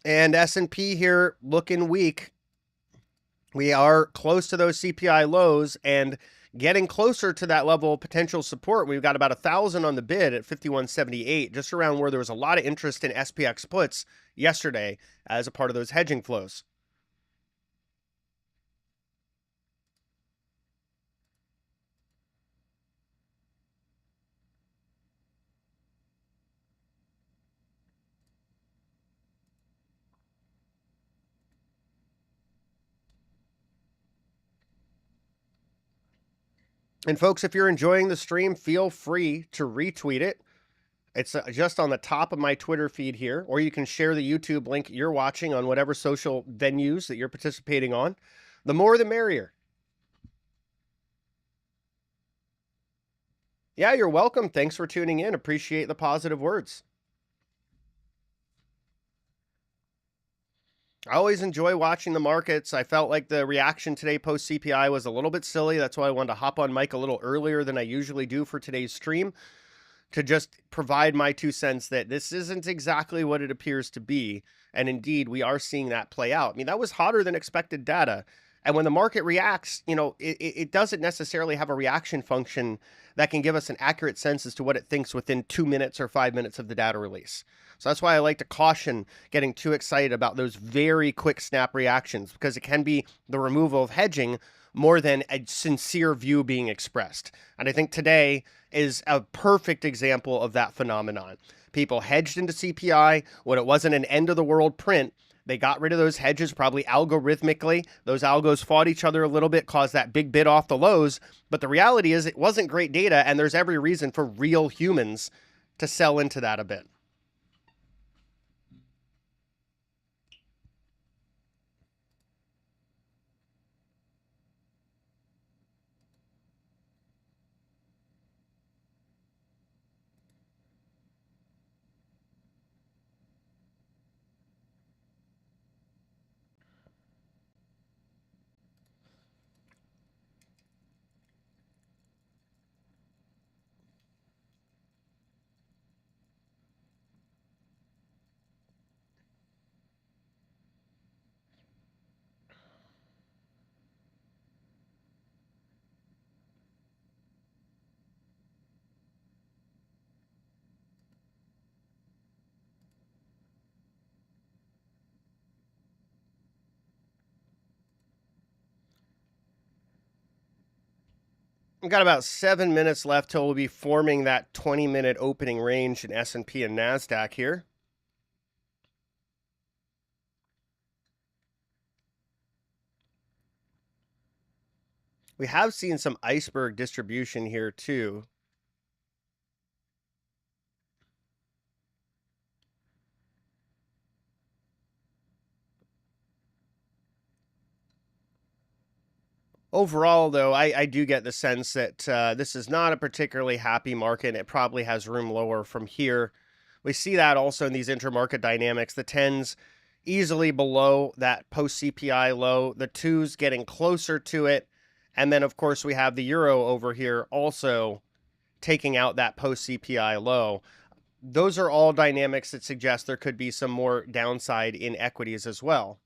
And S&P here looking weak. We are close to those CPI lows and getting closer to that level of potential support. We've got about 1,000 on the bid at 51.78, just around where there was a lot of interest in SPX puts yesterday as a part of those hedging flows. And folks, if you're enjoying the stream, feel free to retweet it. It's just on the top of my Twitter feed here, or you can share the YouTube link you're watching on whatever social venues that you're participating on. The more, the merrier. Yeah, you're welcome. Thanks for tuning in. Appreciate the positive words. I always enjoy watching the markets. I felt like the reaction today post CPI was a little bit silly. That's why I wanted to hop on mic a little earlier than I usually do for today's stream, to just provide my 2 cents that this isn't exactly what it appears to be. And indeed, we are seeing that play out. I mean, that was hotter than expected data. And when the market reacts, you know, it doesn't necessarily have a reaction function that can give us an accurate sense as to what it thinks within 2 minutes or 5 minutes of the data release. So that's why I like to caution getting too excited about those very quick snap reactions, because it can be the removal of hedging more than a sincere view being expressed. And I think today is a perfect example of that phenomenon. People hedged into CPI when it wasn't an end of the world print. They got rid of those hedges probably algorithmically. Those algos fought each other a little bit, caused that big bid off the lows. But the reality is it wasn't great data, and there's every reason for real humans to sell into that a bit. We've got about 7 minutes left till we'll be forming that 20-minute opening range in S&P and NASDAQ here. We have seen some iceberg distribution here too. Overall, though, I do get the sense that this is not a particularly happy market. It probably has room lower from here. We see that also in these intermarket dynamics. The 10s easily below that post-CPI low. The 2s getting closer to it. And then, of course, we have the euro over here also taking out that post-CPI low. Those are all dynamics that suggest there could be some more downside in equities as well.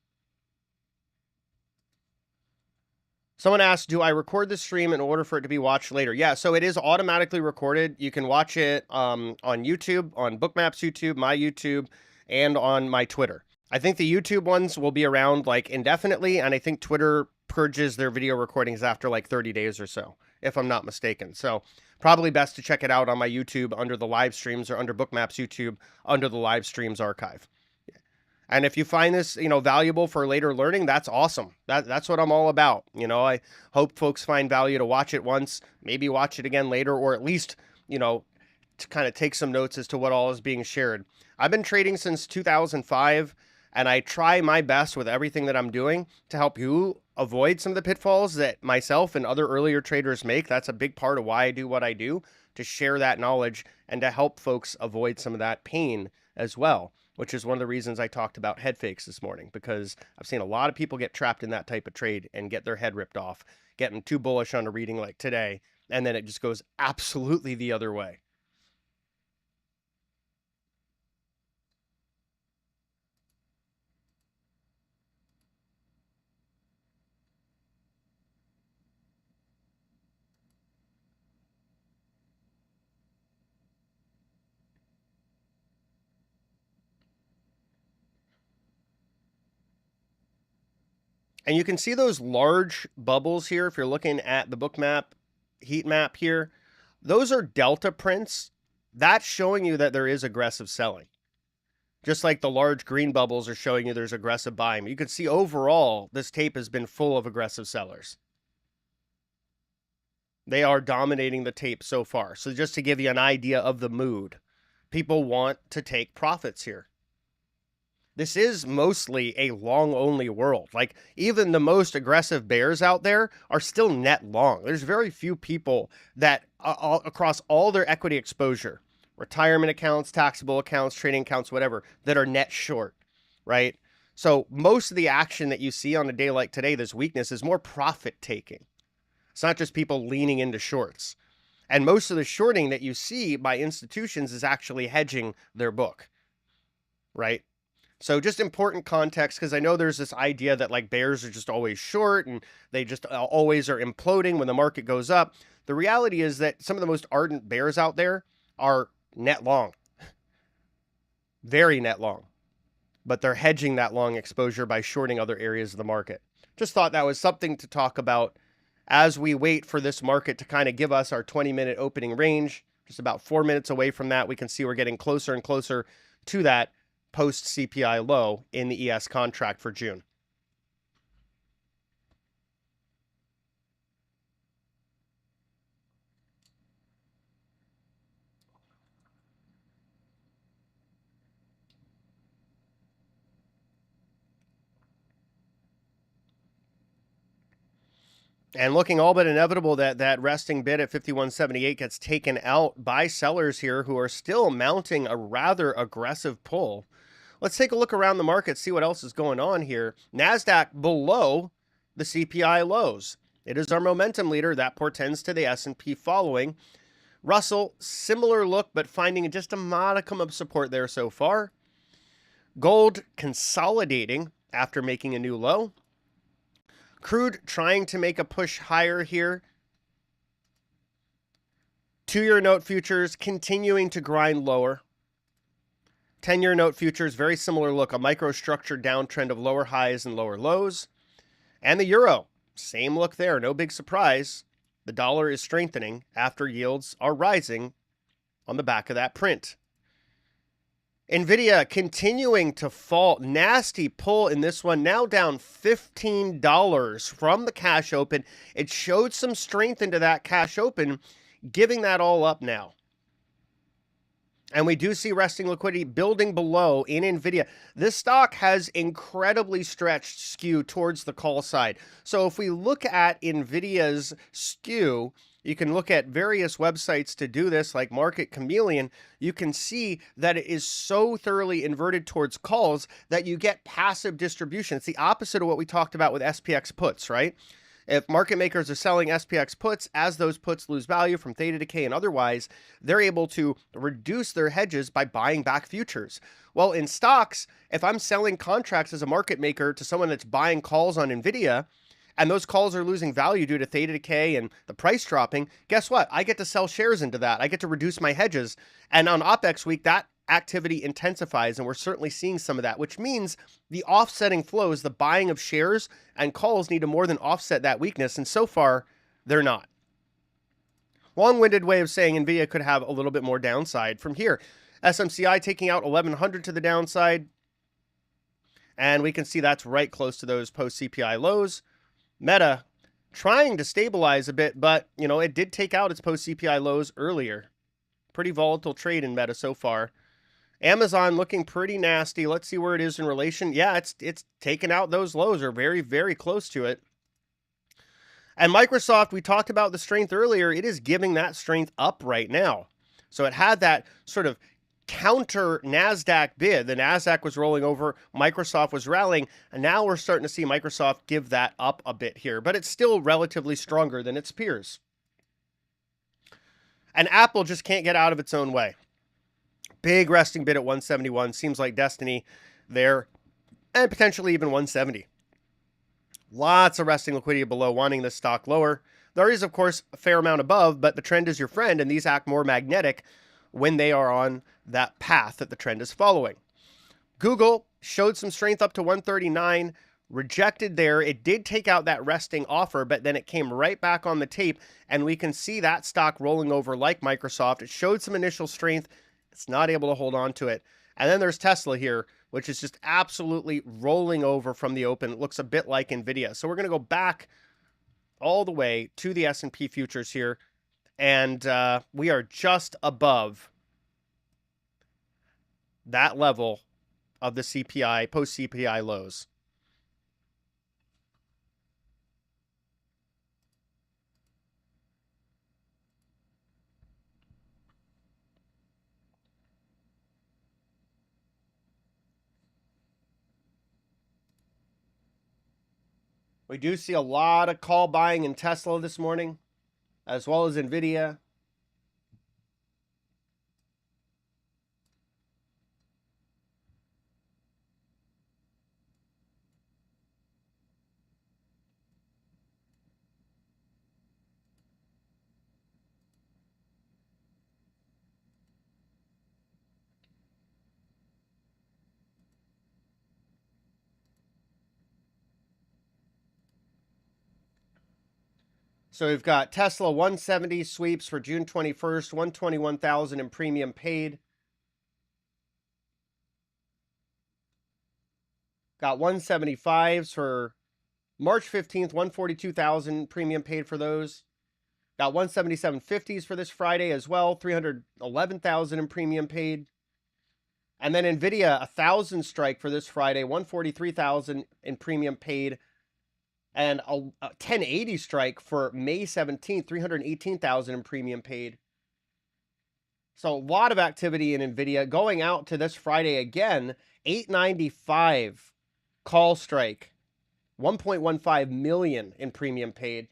Someone asked, do I record the stream in order for it to be watched later? Yeah, so it is automatically recorded. You can watch it on YouTube, on Bookmap's YouTube, my YouTube, and on my Twitter. I think the YouTube ones will be around like indefinitely, and I think Twitter purges their video recordings after like 30 days or so, if I'm not mistaken. So probably best to check it out on my YouTube under the live streams, or under Bookmap's YouTube under the live streams archive. And if you find this, valuable for later learning, that's awesome. That's what I'm all about. I hope folks find value to watch it once, maybe watch it again later, or at least, to kind of take some notes as to what all is being shared. I've been trading since 2005, and I try my best with everything that I'm doing to help you avoid some of the pitfalls that myself and other earlier traders make. That's a big part of why I do what I do, to share that knowledge and to help folks avoid some of that pain as well, which is one of the reasons I talked about head fakes this morning, because I've seen a lot of people get trapped in that type of trade and get their head ripped off, getting too bullish on a reading like today, and then it just goes absolutely the other way. And you can see those large bubbles here. If you're looking at the Bookmap heat map here, those are delta prints. That's showing you that there is aggressive selling. Just like the large green bubbles are showing you there's aggressive buying. You can see overall, this tape has been full of aggressive sellers. They are dominating the tape so far. So just to give you an idea of the mood, people want to take profits here. This is mostly a long-only world. Like, even the most aggressive bears out there are still net long. There's very few people that, across all their equity exposure, retirement accounts, taxable accounts, trading accounts, whatever, that are net short, right? So most of the action that you see on a day like today, this weakness, is more profit taking. It's not just people leaning into shorts. And most of the shorting that you see by institutions is actually hedging their book, right? So just important context, because I know there's this idea that like bears are just always short and they just always are imploding when the market goes up. The reality is that some of the most ardent bears out there are net long, very net long, but they're hedging that long exposure by shorting other areas of the market. Just thought that was something to talk about as we wait for this market to kind of give us our 20-minute opening range. Just about 4 minutes away from that, we can see we're getting closer and closer to that post CPI low in the ES contract for June. And looking all but inevitable that that resting bid at 51.78 gets taken out by sellers here who are still mounting a rather aggressive pull. Let's take a look around the market, see what else is going on here. NASDAQ below the CPI lows. It is our momentum leader. That portends to the S&P following. Russell, similar look, but finding just a modicum of support there so far. Gold consolidating after making a new low. Crude trying to make a push higher here. 2-year note futures continuing to grind lower. 10-year note futures, very similar look, a microstructure downtrend of lower highs and lower lows. And the euro, same look there, no big surprise. The dollar is strengthening after yields are rising on the back of that print. NVIDIA continuing to fall. Nasty pull in this one, now down $15 from the cash open. It showed some strength into that cash open, giving that all up now. And we do see resting liquidity building below in NVIDIA. This stock has incredibly stretched skew towards the call side. So if we look at NVIDIA's skew, you can look at various websites to do this, like Market Chameleon. You can see that it is so thoroughly inverted towards calls that you get passive distribution. It's the opposite of what we talked about with SPX puts, right? If market makers are selling SPX puts, as those puts lose value from theta decay and otherwise, they're able to reduce their hedges by buying back futures. Well, in stocks, if I'm selling contracts as a market maker to someone that's buying calls on NVIDIA, and those calls are losing value due to theta decay and the price dropping, guess what? I get to sell shares into that. I get to reduce my hedges. And on OPEX week, that activity intensifies, and we're certainly seeing some of that, which means the offsetting flows, the buying of shares and calls need to more than offset that weakness, and so far, they're not. Long-winded way of saying NVIDIA could have a little bit more downside from here. SMCI taking out 1100 to the downside, and we can see that's right close to those post-CPI lows. Meta trying to stabilize a bit, but, you know, it did take out its post-CPI lows earlier. Pretty volatile trade in Meta so far. Amazon looking pretty nasty. Let's see where it is in relation. Yeah, it's taken out those lows, or very, very close to it. And Microsoft, we talked about the strength earlier. It is giving that strength up right now. So it had that sort of counter NASDAQ bid. The NASDAQ was rolling over, Microsoft was rallying, and now we're starting to see Microsoft give that up a bit here, but it's still relatively stronger than its peers. And Apple just can't get out of its own way. Big resting bid at 171, seems like destiny there, and potentially even 170. Lots of resting liquidity below, wanting this stock lower. There is, of course, a fair amount above, but the trend is your friend, and these act more magnetic when they are on that path that the trend is following. Google showed some strength up to 139, rejected there. It did take out that resting offer, but then it came right back on the tape, and we can see that stock rolling over like Microsoft. It showed some initial strength. It's not able to hold on to it. And then there's Tesla here, which is just absolutely rolling over from the open. It looks a bit like NVIDIA. So we're going to go back all the way to the S&P futures here, and we are just above that level of the CPI, post-CPI lows. We do see a lot of call buying in Tesla this morning, as well as NVIDIA. So we've got Tesla 170 sweeps for June 21st, 121,000 in premium paid. Got 175s for March 15th, 142,000 premium paid for those. Got 177.50s for this Friday as well, 311,000 in premium paid. And then NVIDIA, 1,000 strike for this Friday, 143,000 in premium paid. And a 1080 strike for May 17th, 318,000 in premium paid. So a lot of activity in NVIDIA. Going out to this Friday again, 895 call strike, 1.15 million in premium paid.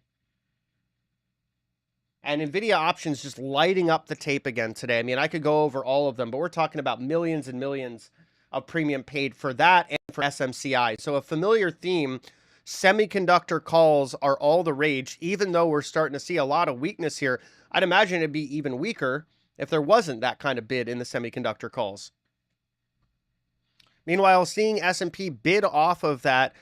And NVIDIA options just lighting up the tape again today. I mean, I could go over all of them, but we're talking about millions and millions of premium paid for that and for SMCI. So a familiar theme. Semiconductor calls are all the rage, even though we're starting to see a lot of weakness here. I'd imagine it'd be even weaker if there wasn't that kind of bid in the semiconductor calls. Meanwhile, seeing S&P bid off of that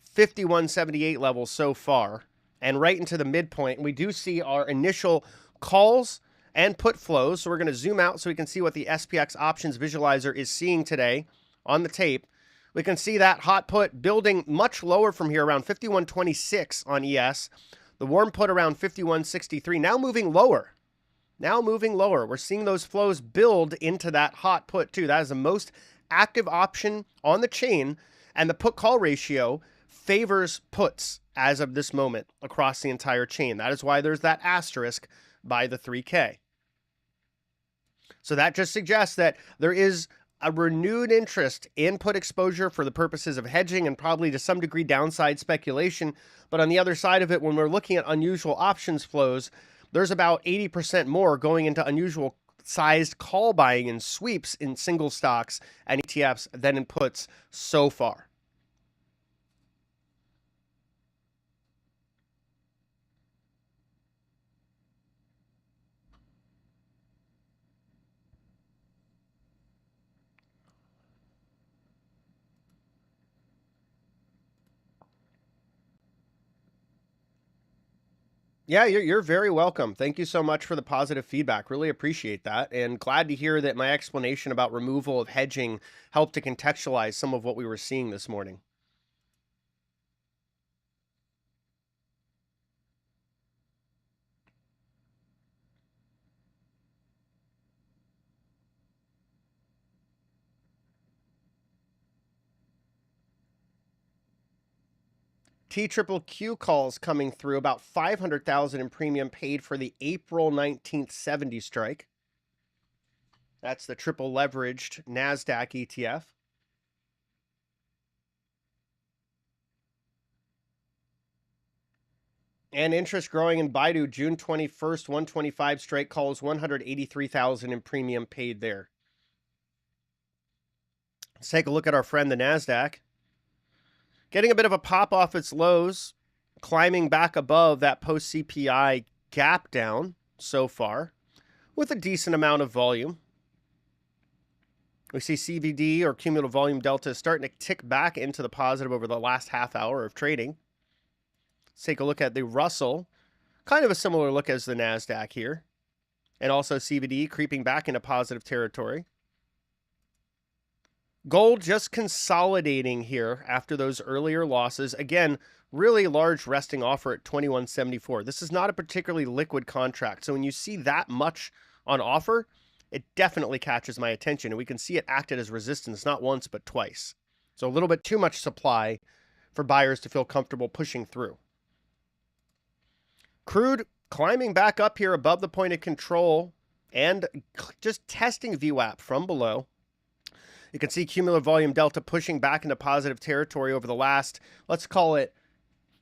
5178 level so far and right into the midpoint, we do see our initial calls and put flows. So we're going to zoom out so we can see what the SPX options visualizer is seeing today on the tape. We can see that hot put building much lower from here, around 51.26 on ES. The warm put around 51.63, now moving lower. Now moving lower. We're seeing those flows build into that hot put too. That is the most active option on the chain, and the put-call ratio favors puts as of this moment across the entire chain. That is why there's that asterisk by the 3K. So that just suggests that there is a renewed interest in put exposure for the purposes of hedging and probably to some degree downside speculation. But on the other side of it, when we're looking at unusual options flows, there's about 80% more going into unusual sized call buying and sweeps in single stocks and ETFs than in puts so far. Yeah, you're very welcome. Thank you so much for the positive feedback. Really appreciate that. And glad to hear that my explanation about removal of hedging helped to contextualize some of what we were seeing this morning. T-triple-Q calls coming through, about 500,000 in premium paid for the April 19th 70 strike. That's the triple leveraged NASDAQ ETF. And interest growing in Baidu, June 21st, 125 strike calls, 183,000 in premium paid there. Let's take a look at our friend, the NASDAQ. Getting a bit of a pop off its lows, climbing back above that post-CPI gap down so far with a decent amount of volume. We see CVD, or cumulative volume delta, starting to tick back into the positive over the last half hour of trading. Let's take a look at the Russell. Kind of a similar look as the NASDAQ here. And also CVD creeping back into positive territory. Gold just consolidating here after those earlier losses. Again, really large resting offer at 21.74. This is not a particularly liquid contract. So when you see that much on offer, it definitely catches my attention. And we can see it acted as resistance not once, but twice. So a little bit too much supply for buyers to feel comfortable pushing through. Crude climbing back up here above the point of control and just testing VWAP from below. You can see cumulative volume delta pushing back into positive territory over the last, let's call it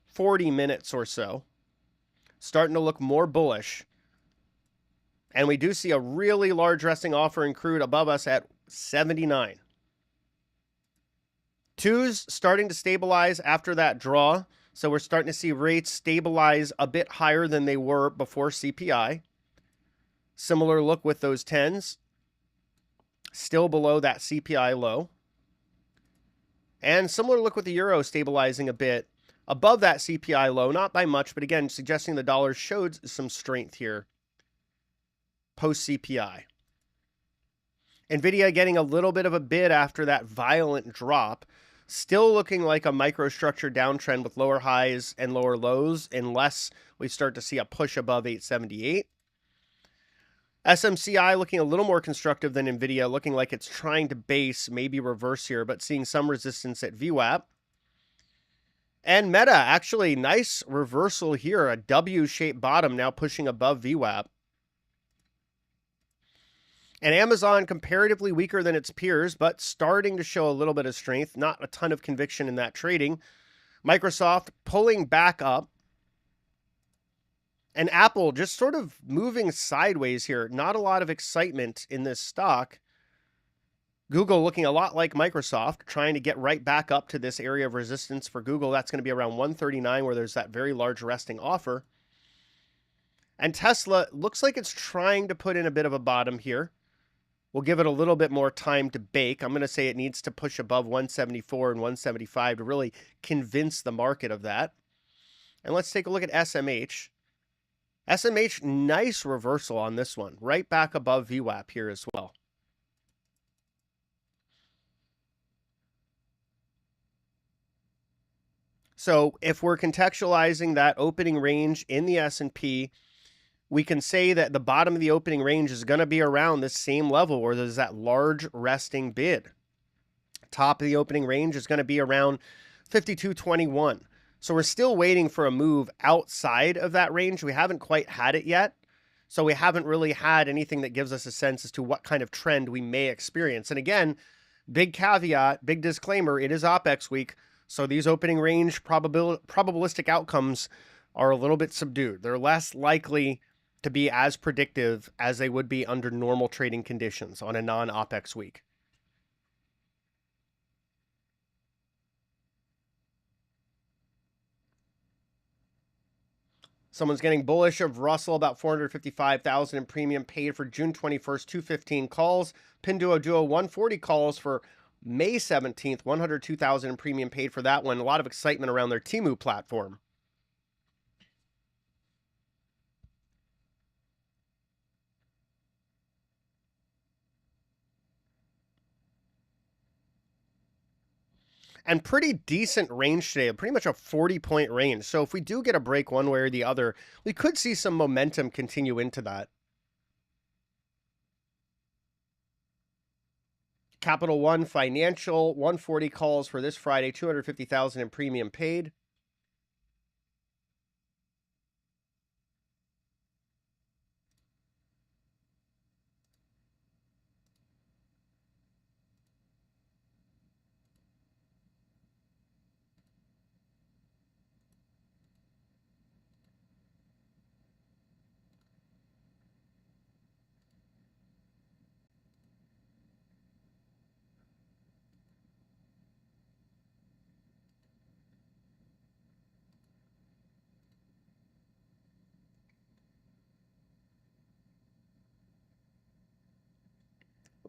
40 minutes or so. Starting to look more bullish. And we do see a really large resting offer in crude above us at 79. Twos starting to stabilize after that draw. So we're starting to see rates stabilize a bit higher than they were before CPI. Similar look with those 10s. Still below that CPI low. And similar look with the euro stabilizing a bit above that CPI low, not by much, but again, suggesting the dollar showed some strength here post-CPI. NVIDIA getting a little bit of a bid after that violent drop. Still looking like a microstructure downtrend with lower highs and lower lows unless we start to see a push above 878. SMCI looking a little more constructive than NVIDIA, looking like it's trying to base, maybe reverse here, but seeing some resistance at VWAP. And Meta, actually nice reversal here, a W-shaped bottom now pushing above VWAP. And Amazon comparatively weaker than its peers, but starting to show a little bit of strength. Not a ton of conviction in that trading. Microsoft pulling back up. And Apple just sort of moving sideways here. Not a lot of excitement in this stock. Google looking a lot like Microsoft, trying to get right back up to this area of resistance for Google. That's going to be around 139, where there's that very large resting offer. And Tesla looks like it's trying to put in a bit of a bottom here. We'll give it a little bit more time to bake. I'm going to say it needs to push above 174 and 175 to really convince the market of that. And let's take a look at SMH. SMH, nice reversal on this one. Right back above VWAP here as well. So if we're contextualizing that opening range in the S&P, we can say that the bottom of the opening range is going to be around this same level where there's that large resting bid. Top of the opening range is going to be around 52.21. So we're still waiting for a move outside of that range. We haven't quite had it yet. So we haven't really had anything that gives us a sense as to what kind of trend we may experience. And again, big caveat, big disclaimer, it is OPEX week. So these opening range probabilistic outcomes are a little bit subdued. They're less likely to be as predictive as they would be under normal trading conditions on a non-OPEX week. Someone's getting bullish of Russell, about 455,000 in premium paid for June 21st, 215 calls. Pinduoduo 140 calls for May 17th, 102,000 in premium paid for that one. A lot of excitement around their Temu platform. and pretty decent range today, pretty much a 40-point range. So if we do get a break one way or the other, we could see some momentum continue into that. Capital One Financial, 140 calls for this Friday, 250,000 in premium paid.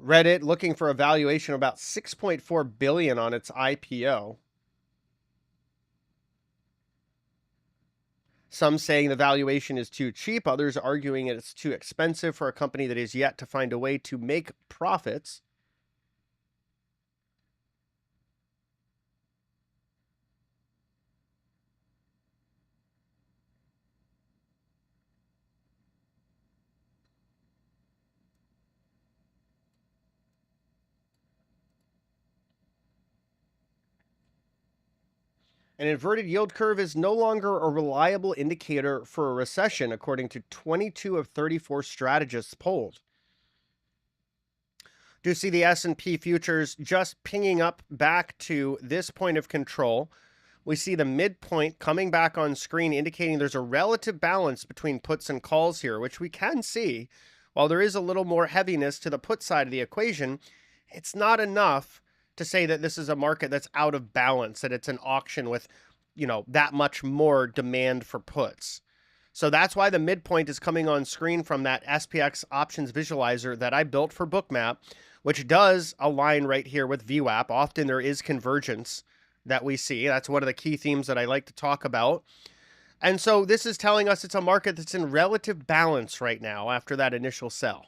Reddit looking for a valuation of about 6.4 billion on its IPO. Some saying the valuation is too cheap, others arguing it's too expensive for a company that is yet to find a way to make profits. An inverted yield curve is no longer a reliable indicator for a recession, according to 22 of 34 strategists polled. Do you see the S&P futures just pinging up back to this point of control? We see the midpoint coming back on screen, indicating there's a relative balance between puts and calls here, which we can see. While there is a little more heaviness to the put side of the equation, it's not enough to say that this is a market that's out of balance, that it's an auction with, that much more demand for puts. So that's why the midpoint is coming on screen from that SPX options visualizer that I built for Bookmap, which does align right here with VWAP. Often there is convergence that we see. That's one of the key themes that I like to talk about. And so this is telling us it's a market that's in relative balance right now after that initial sell.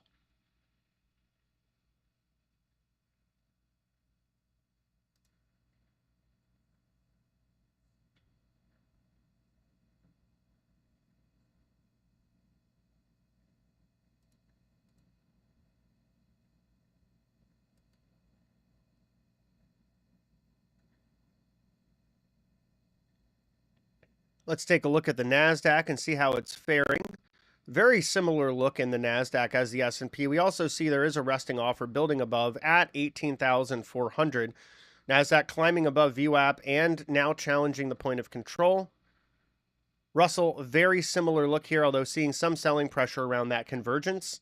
Let's take a look at the NASDAQ and see how it's faring. Very similar look in the NASDAQ as the S&P. We also see there is a resting offer building above at 18,400. NASDAQ climbing above VWAP and now challenging the point of control. Russell, very similar look here, although seeing some selling pressure around that convergence.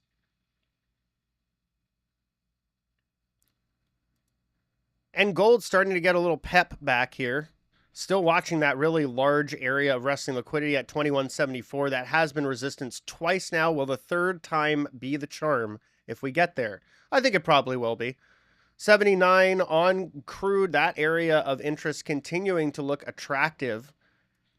And gold starting to get a little pep back here. Still watching that really large area of resting liquidity at 2174. That has been resistance twice now. Will the third time be the charm if we get there? I think it probably will be. 79 on crude, that area of interest continuing to look attractive.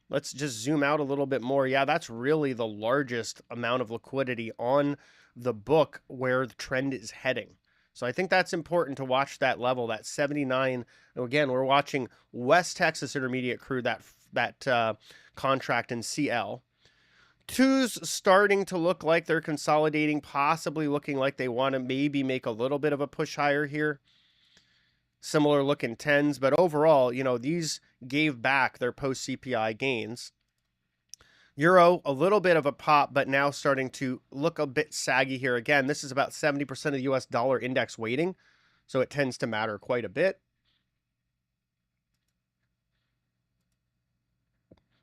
Let's just zoom out a little bit more. Yeah, that's really the largest amount of liquidity on the book where the trend is heading. So I think that's important to watch that level, that 79. Again, we're watching West Texas Intermediate crude, that contract in CL. Twos starting to look like they're consolidating, possibly looking like they want to maybe make a little bit of a push higher here. Similar look in tens, but overall, these gave back their post-CPI gains. Euro, a little bit of a pop, but now starting to look a bit saggy here. Again, this is about 70% of the US dollar index weighting, so it tends to matter quite a bit.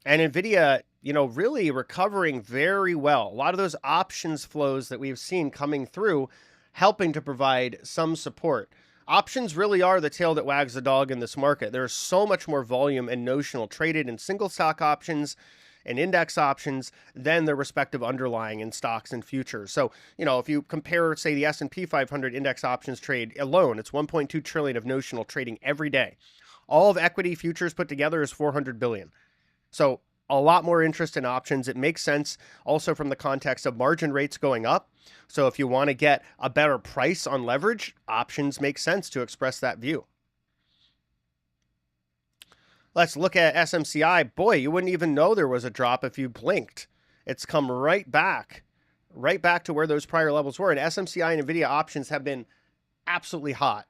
And NVIDIA, really recovering very well. A lot of those options flows that we've seen coming through, helping to provide some support. Options really are the tail that wags the dog in this market. There's so much more volume and notional traded in single stock options and index options than their respective underlying in stocks and futures. So, if you compare, say, the S&P 500 index options trade alone, it's 1.2 trillion of notional trading every day. All of equity futures put together is 400 billion. So a lot more interest in options. It makes sense also from the context of margin rates going up. So if you want to get a better price on leverage, options make sense to express that view. Let's look at SMCI. Boy, you wouldn't even know there was a drop if you blinked. It's come right back to where those prior levels were. And SMCI and NVIDIA options have been absolutely hot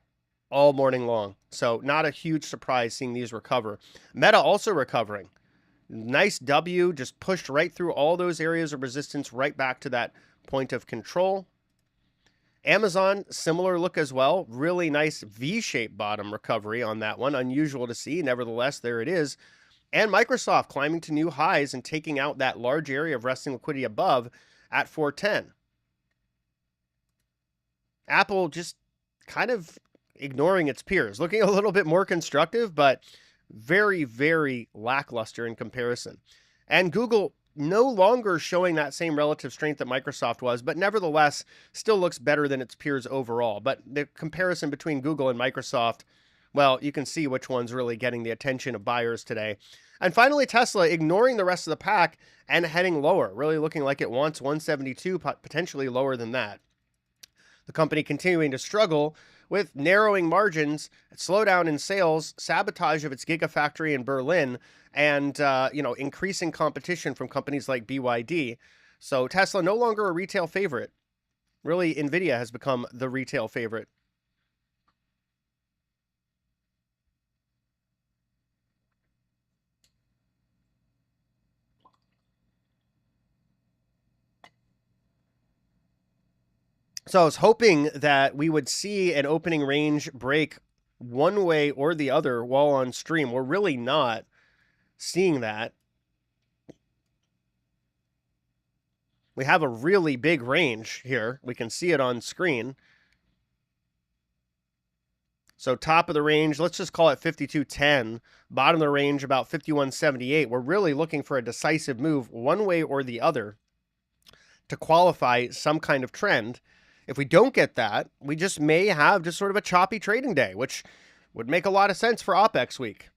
all morning long. So not a huge surprise seeing these recover. Meta also recovering. Nice W, just pushed right through all those areas of resistance, right back to that point of control. Amazon, similar look as well. Really nice V-shaped bottom recovery on that one. Unusual to see. Nevertheless, there it is. And Microsoft climbing to new highs and taking out that large area of resting liquidity above at 410. Apple just kind of ignoring its peers. Looking a little bit more constructive, but very, very lackluster in comparison. And Google no longer showing that same relative strength that Microsoft was, but nevertheless still looks better than its peers overall. But the comparison between Google and Microsoft, well, you can see which one's really getting the attention of buyers today. And finally, Tesla ignoring the rest of the pack and heading lower, really looking like it wants 172, potentially lower than that. The company continuing to struggle with narrowing margins, slowdown in sales, sabotage of its gigafactory in Berlin, and increasing competition from companies like BYD. So Tesla no longer a retail favorite. Really, NVIDIA has become the retail favorite. So I was hoping that we would see an opening range break one way or the other while on stream. We're really not seeing that. We have a really big range here. We can see it on screen. So top of the range, let's just call it 52.10. Bottom of the range, about 51.78. We're really looking for a decisive move one way or the other to qualify some kind of trend. If we don't get that, we just may have just sort of a choppy trading day, which would make a lot of sense for OPEX week.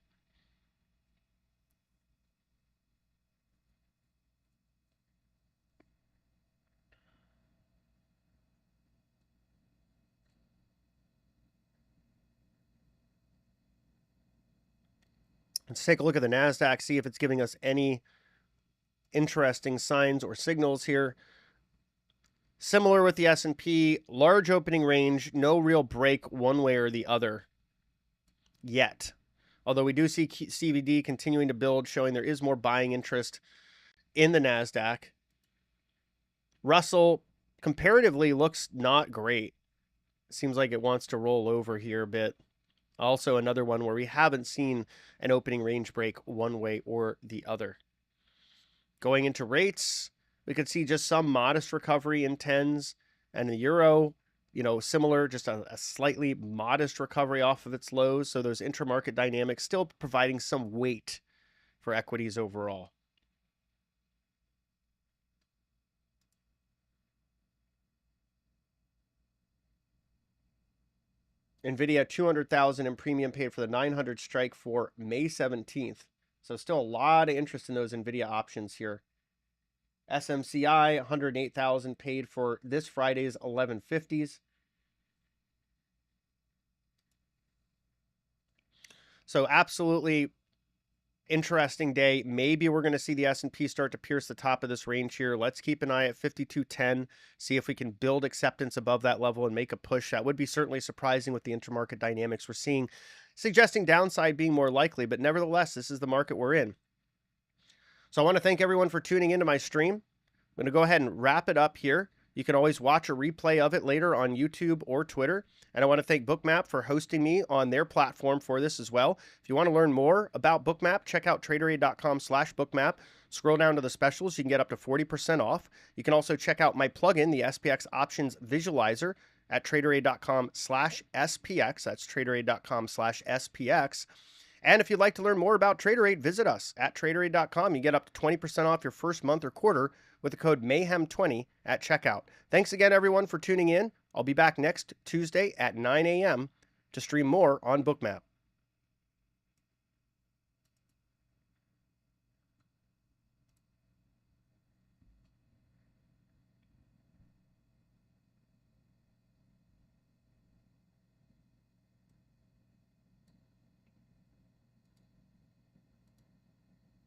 Let's take a look at the NASDAQ, see if it's giving us any interesting signs or signals here. Similar with the S&P, large opening range, no real break one way or the other yet. Although we do see CVD continuing to build, showing there is more buying interest in the NASDAQ. Russell comparatively looks not great. Seems like it wants to roll over here a bit. Also another one where we haven't seen an opening range break one way or the other. Going into rates, we could see just some modest recovery in tens, and the euro, similar, just a slightly modest recovery off of its lows. So those intramarket dynamics still providing some weight for equities overall. NVIDIA 200,000 in premium paid for the 900 strike for May 17th. So still a lot of interest in those NVIDIA options here. SMCI 108,000 paid for this Friday's 1150s. So absolutely interesting day. Maybe we're going to see the S&P start to pierce the top of this range here. Let's keep an eye at 52.10, see if we can build acceptance above that level and make a push. That would be certainly surprising with the intermarket dynamics we're seeing, suggesting downside being more likely, but nevertheless, this is the market we're in. So I want to thank everyone for tuning into my stream. I'm going to go ahead and wrap it up here. You can always watch a replay of it later on YouTube or Twitter. And I want to thank Bookmap for hosting me on their platform for this as well. If you want to learn more about Bookmap, check out Traderade.com/bookmap. Scroll down to the specials. You can get up to 40% off. You can also check out my plugin, the SPX Options Visualizer, at Traderade.com/SPX. That's Traderade.com/SPX. And if you'd like to learn more about Traderade, visit us at Traderade.com. You get up to 20% off your first month or quarter with the code Mayhem20 at checkout. Thanks again, everyone, for tuning in. I'll be back next Tuesday at 9 a.m. to stream more on Bookmap.